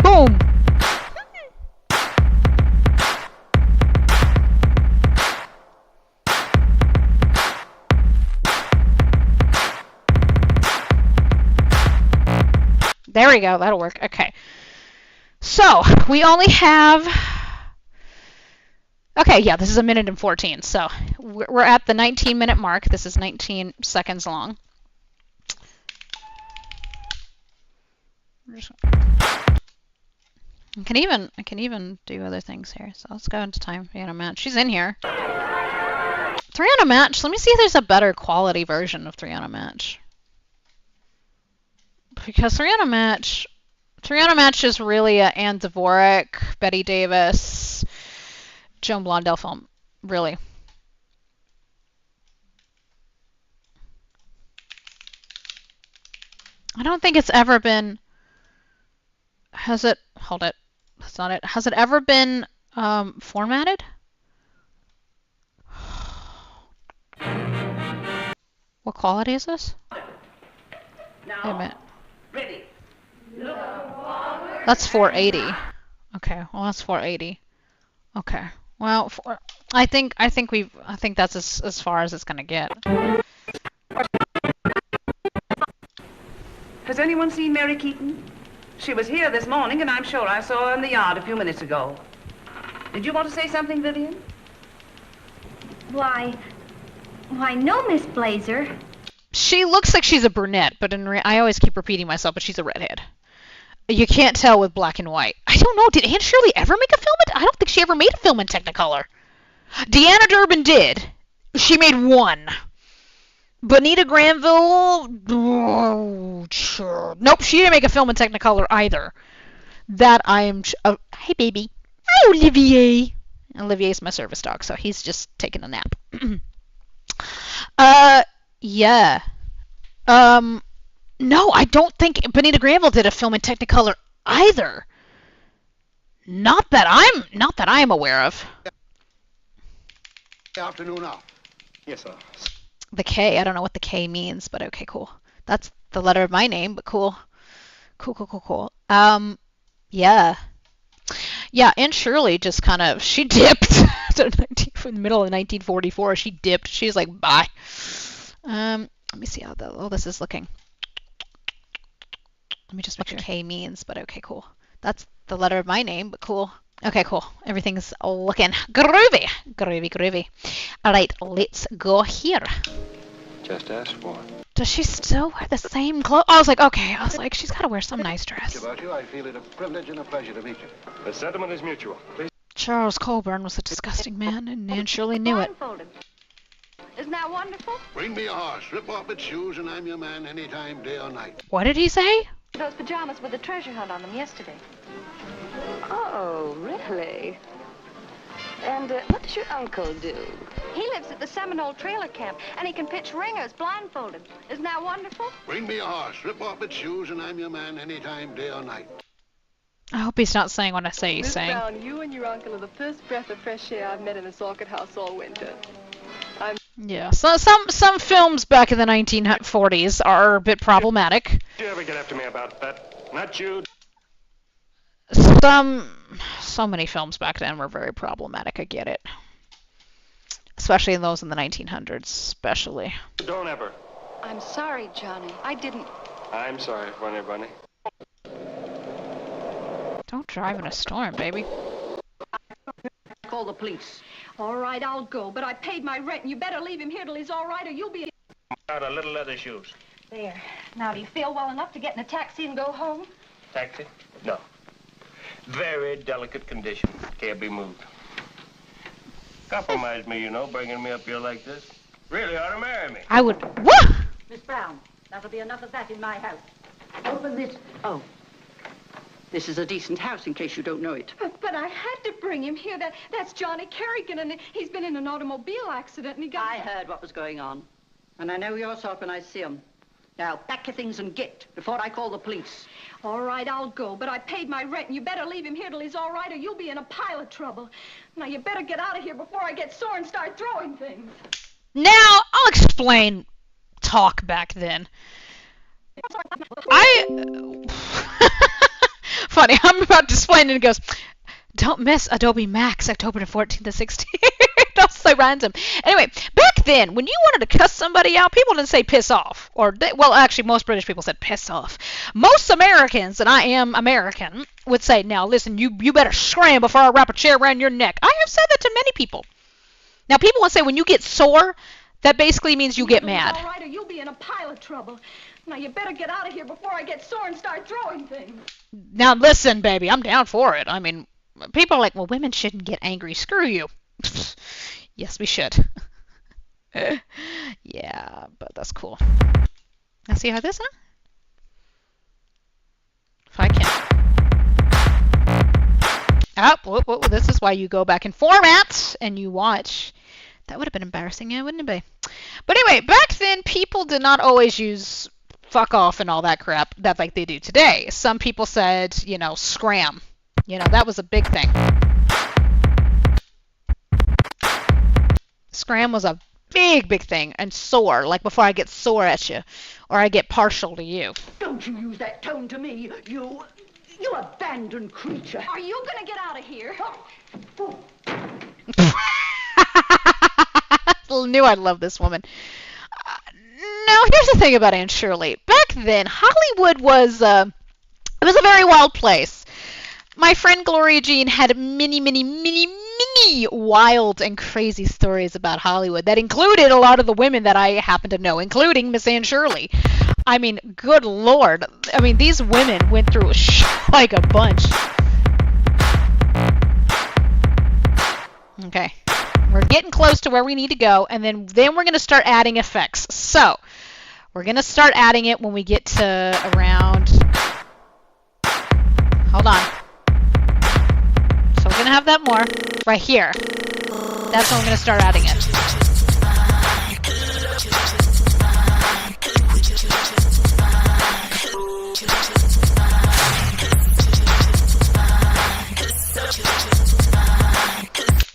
Boom. There we go. That'll work. Okay. So, we only have... Okay, yeah, this is 1 minute and 14. So, we're at the 19-minute mark. This is 19 seconds long. I can even do other things here. So, let's go into time. Triana Match. She's in here. Triana Match. Let me see if there's a better quality version of Triana Match. Because Triana Match is really a Anne Dvorak, Betty Davis, Joan Blondell film, really. I don't think it's ever been. Has it? Hold it. That's not it. Has it ever been formatted? What quality is this? Wait a minute. Ready. That's 480. Okay, well that's 480. Okay. Well, I think that's as far as it's gonna get. Has anyone seen Mary Keaton? She was here this morning, and I'm sure I saw her in the yard a few minutes ago. Did you want to say something, Vivian? Why, no, Miss Blazer. She looks like she's a brunette, but I always keep repeating myself, but she's a redhead. You can't tell with black and white. I don't know. Did Aunt Shirley ever make a film? I don't think she ever made a film in Technicolor. Deanna Durbin did. She made one. Bonita Granville, sure. Nope, she didn't make a film in Technicolor either. That I am. Hey, baby. Hi, Olivier. Olivier's my service dog, so he's just taking a nap. Yeah. No, I don't think Bonita Granville did a film in Technicolor either. Not that I'm aware of. Afternoon off. Yes, sir. The K, I don't know what the K means, but okay, cool. That's the letter of my name, but cool. Cool. Yeah. Yeah, Aunt Shirley just kind of, she dipped. In the middle of 1944, she dipped. She's like, bye. Let me see how this is looking. Let me just look what K means, but okay, cool. That's the letter of my name, but cool. Okay, cool. Everything's looking groovy. Groovy. All right, let's go here. Just ask for it. Does she still wear the same clothes? I was like, she's got to wear some nice dress. About you, I feel it a privilege and a pleasure to meet you. The sentiment is mutual. Please. Charles Colburn was a disgusting man, and Aunt Shirley knew it. Isn't that wonderful? Bring me a horse, rip off its shoes, and I'm your man anytime, day or night. What did he say? Those pajamas with the treasure hunt on them yesterday. Oh, really? And what does your uncle do? He lives at the Seminole Trailer Camp, and he can pitch ringers blindfolded. Isn't that wonderful? Bring me a horse, rip off its shoes, and I'm your man anytime, day or night. I hope he's not saying what I say he's Miss saying. Brown, you and your uncle are the first breath of fresh air I've met in this orchid house all winter. Yeah, so some films back in the 1940s are a bit problematic. Did you ever get after me about that? Not you. So many films back then were very problematic. I get it. Especially those in the 1900s, especially. Don't ever. I'm sorry, Johnny. I didn't. I'm sorry, Bunny. Don't drive in a storm, baby. Call the police. All right, I'll go, but I paid my rent, and you better leave him here till he's all right, or you'll be... Out of little leather shoes. There. Now, do you feel well enough to get in a taxi and go home? Taxi? No. Very delicate condition. Can't be moved. Compromise me, you know, bringing me up here like this. Really ought to marry me. I would... What? Miss Brown, that'll be enough of that in my house. Open this. Oh. This is a decent house, in case you don't know it. But I had to bring him here. That's Johnny Kerrigan, and he's been in an automobile accident, and he got... I heard what was going on. And I know your sort when I see 'em. Now, pack your things and get, before I call the police. All right, I'll go, but I paid my rent, and you better leave him here till he's all right, or you'll be in a pile of trouble. Now, you better get out of here before I get sore and start throwing things. Now, I'll explain talk back then. Funny, I'm about to explain, and it goes, don't miss Adobe Max, October the 14th to 16th. That's so random. Anyway, back then, when you wanted to cuss somebody out, people didn't say piss off. Well, actually, most British people said piss off. Most Americans, and I am American, would say, now, listen, you better scram before I wrap a chair around your neck. I have said that to many people. Now, people will say when you get sore, that basically means you get mad. All right, or you'll be in a pile of trouble. Now, you better get out of here before I get sore and start throwing things. Now, listen, baby, I'm down for it. I mean, people are like, well, women shouldn't get angry. Screw you. Yes, we should. Yeah, but that's cool. Now, see how this, huh? If I can. Oh, this is why you go back in format and you watch. That would have been embarrassing, yeah, wouldn't it be? But anyway, back then, people did not always use fuck off and all that crap that like they do today. Some people said, scram. That was a big thing. Scram was a big thing. And sore, like before I get sore at you, or I get partial to you. Don't you use that tone to me, you abandoned creature. Are you gonna get out of here? Knew I'd love this woman. Now, here's the thing about Aunt Shirley. Back then, Hollywood was it was a very wild place. My friend Gloria Jean had many wild and crazy stories about Hollywood that included a lot of the women that I happen to know, including Miss Aunt Shirley. I mean, good Lord. I mean, these women went through like a bunch. Okay. We're getting close to where we need to go, and then we're going to start adding effects. So, we're going to start adding it when we get to around... Hold on. So we're going to have that more right here. That's when we're going to start adding it.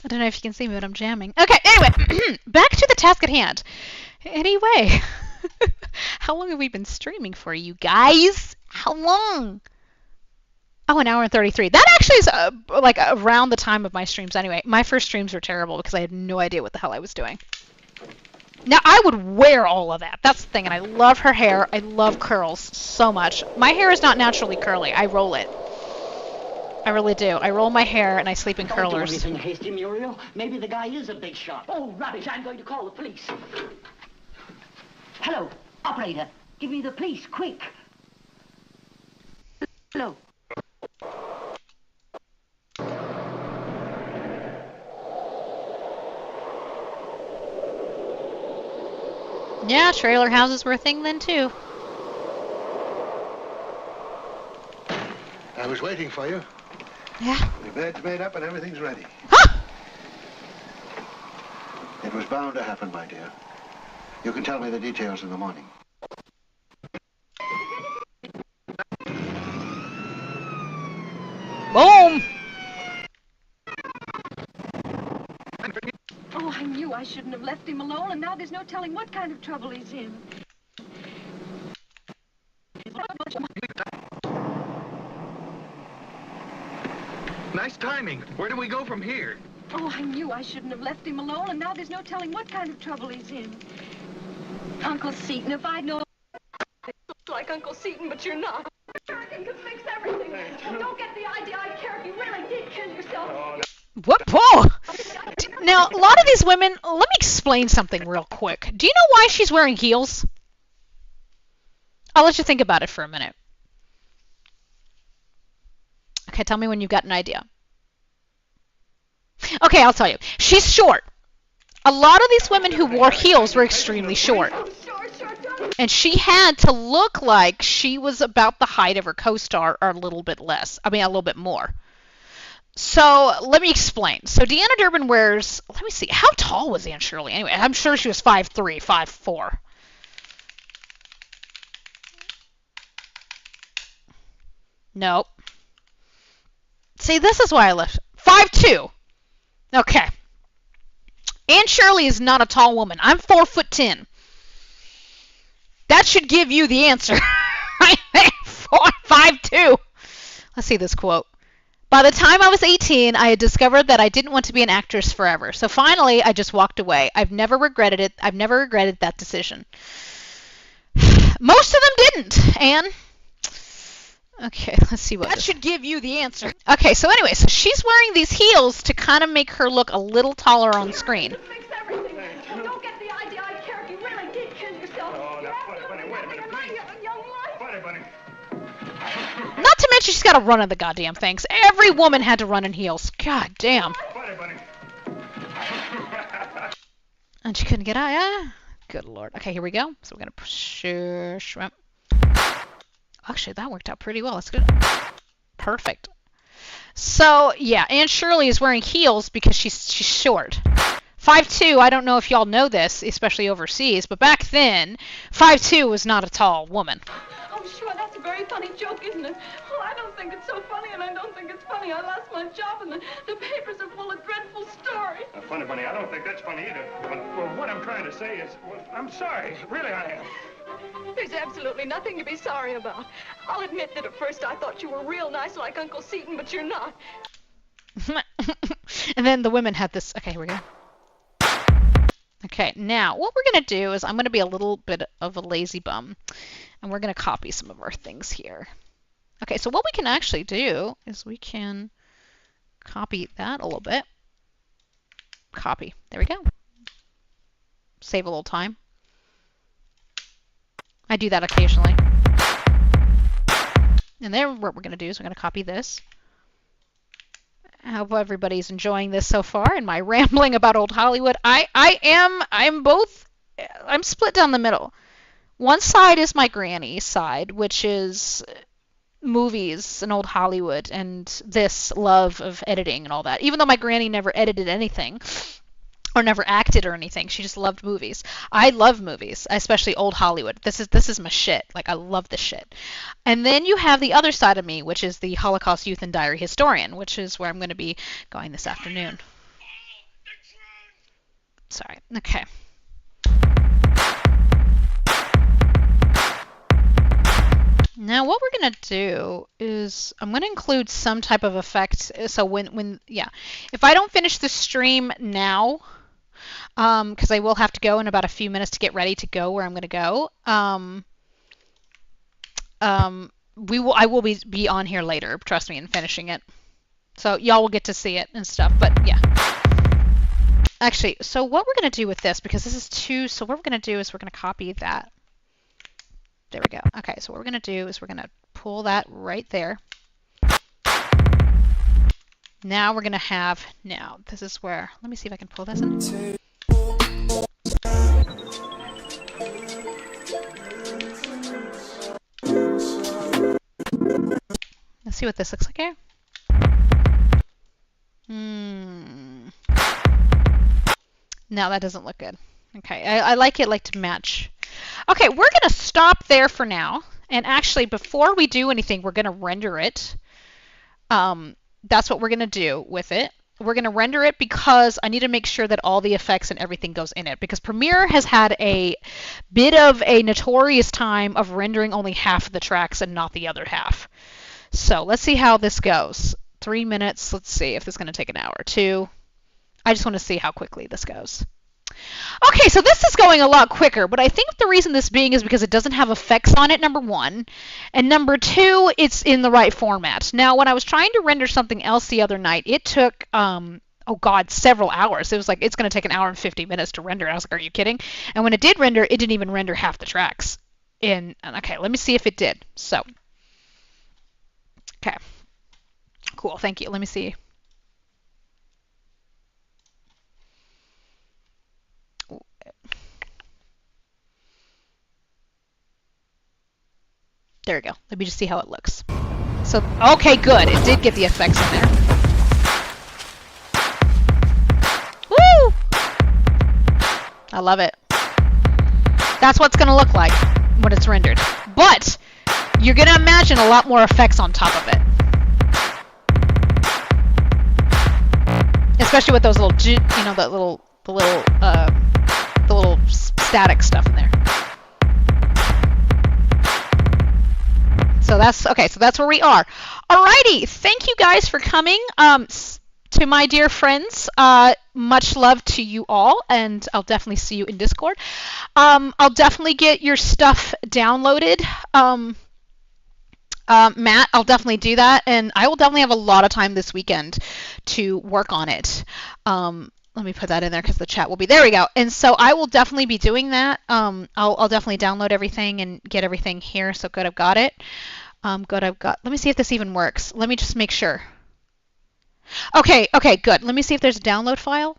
I don't know if you can see me, but I'm jamming. Okay, anyway, back to the task at hand. Anyway, how long have we been streaming for, you guys? How long? Oh, an hour and 33. That actually is like around the time of my streams anyway. My first streams were terrible because I had no idea what the hell I was doing. Now, I would wear all of that. That's the thing, and I love her hair. I love curls so much. My hair is not naturally curly. I roll it. I really do. I roll my hair and I sleep in curlers. Don't do anything hasty, Muriel. Maybe the guy is a big shot. Oh, rubbish. I'm going to call the police. Hello, operator. Give me the police, quick. Hello. Yeah, trailer houses were a thing then too. I was waiting for you. Yeah. The bed's made up and everything's ready. Huh! It was bound to happen, my dear. You can tell me the details in the morning. Boom! Oh, I knew I shouldn't have left him alone, and now there's no telling what kind of trouble he's in. Nice timing. Where do we go from here? Oh, I knew I shouldn't have left him alone, and now there's no telling what kind of trouble he's in. Uncle Seton, if I'd known like Uncle Seton, but you're not. I think could fix everything. Don't get the idea I care if you really did kill yourself. What? Whoa! Now, a lot of these women, let me explain something real quick. Do you know why she's wearing heels? I'll let you think about it for a minute. Okay, tell me when you've got an idea. Okay, I'll tell you. She's short. A lot of these women who wore heels were extremely short. And she had to look like she was about the height of her co-star or a little bit less. I mean, a little bit more. So, let me explain. So, Deanna Durbin wears, let me see, how tall was Anne Shirley? Anyway, I'm sure she was 5'3", 5'4". Nope. See, this is why I left. 5'2". Okay. Anne Shirley is not a tall woman. I'm 4'10". That should give you the answer. Right there. 5'2". Let's see this quote. By the time I was 18, I had discovered that I didn't want to be an actress forever. So finally, I just walked away. I've never regretted it. I've never regretted that decision. Most of them didn't, Anne. Okay, let's see what that should give you the answer. Okay, so anyway, so she's wearing these heels to kind of make her look a little taller on screen. Fix everything. Don't get the idea I care if you really did kill yourself. Oh, now, Bunny, wait a minute, please. Bunny. Not to mention she's got to run in the goddamn things. Every woman had to run in heels. God damn. Bunny. And she couldn't get out, yeah? Good Lord. Okay, here we go. So we're going to push. Actually, that worked out pretty well. That's good. Perfect. So, yeah, Anne Shirley is wearing heels because she's short. 5'2", I don't know if y'all know this, especially overseas, but back then, 5'2" was not a tall woman. Oh, sure, that's a very funny joke, isn't it? Oh, I don't think it's so funny, and I don't think it's funny. I lost my job, and the papers are full of dreadful stories. Funny, Bunny, I don't think that's funny either. But what I'm trying to say is, I'm sorry. Really, I am. There's absolutely nothing to be sorry about. I'll admit that at first I thought you were real nice like Uncle Seton, but you're not. And then the women had this. Okay, here we go. Okay, now what we're going to do is I'm going to be a little bit of a lazy bum, and we're going to copy some of our things here. Okay, so what we can actually do is we can copy that a little bit. Copy. There we go. Save a little time. I do that occasionally. And then what we're going to do is we're going to copy this. I hope everybody's enjoying this so far and my rambling about old Hollywood. I'm split down the middle. One side is my granny's side, which is movies and old Hollywood and this love of editing and all that. Even though my granny never edited anything or never acted or anything, she just loved movies. I love movies, especially old Hollywood. This is my shit. Like, I love this shit. And then you have the other side of me, which is the Holocaust Youth and Diary historian, which is where I'm going to be going this afternoon. Sorry. Okay. Now what we're going to do is I'm going to include some type of effect. So if I don't finish the stream now, because I will have to go in about a few minutes to get ready to go where I'm going to go, I will be on here later, trust me, and finishing it. So y'all will get to see it and stuff, but yeah. Actually, so what we're going to do with this, because this is so what we're going to do is we're going to copy that. There we go. Okay, so what we're going to do is we're going to pull that right there. Now we're going to have, this is where, let me see if I can pull this in. Let's see what this looks like here. No, that doesn't look good. Okay, I like it to match. Okay, we're going to stop there for now. And actually, before we do anything, we're going to render it. That's what we're going to do with it. We're going to render it because I need to make sure that all the effects and everything goes in it. Because Premiere has had a bit of a notorious time of rendering only half of the tracks and not the other half. So let's see how this goes. 3 minutes. Let's see if this is going to take an hour or two. I just want to see how quickly this goes. Okay, so this is going a lot quicker, but I think the reason this being is because it doesn't have effects on it, number one, and number two, it's in the right format. Now, when I was trying to render something else the other night, it took, oh God, several hours. It was like, it's going to take an hour and 50 minutes to render. I was like, are you kidding? And when it did render, it didn't even render half the tracks. Okay, let me see if it did. So, okay, cool, thank you. Let me see. There we go. Let me just see how it looks. So, okay, good. It did get the effects in there. Woo! I love it. That's what it's going to look like when it's rendered. But you're going to imagine a lot more effects on top of it. Especially with those little, the little static stuff in there. So that's okay. So that's where we are. Alrighty. Thank you guys for coming. To my dear friends, much love to you all, and I'll definitely see you in Discord. I'll definitely get your stuff downloaded. Matt, I'll definitely do that, and I will definitely have a lot of time this weekend to work on it. Let me put that in there because the chat will be there. We go. And so I will definitely be doing that. I'll definitely download everything and get everything here. So good, I've got it. Good, I've got. Let me see if this even works. Let me just make sure. Okay, good. Let me see if there's a download file.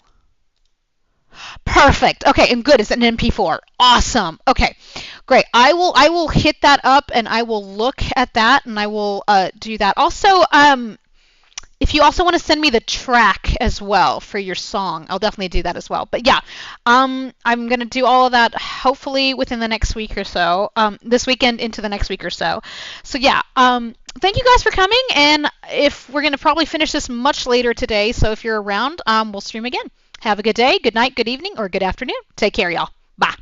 Perfect. Okay, and good. It's an MP4. Awesome. Okay, great. I will hit that up and I will look at that and I will do that. Also, if you also want to send me the track as well for your song, I'll definitely do that as well. But yeah, I'm going to do all of that hopefully within the next week or so, this weekend into the next week or so. So yeah, thank you guys for coming, and if we're going to probably finish this much later today, so if you're around, we'll stream again. Have a good day, good night, good evening, or good afternoon. Take care, y'all. Bye.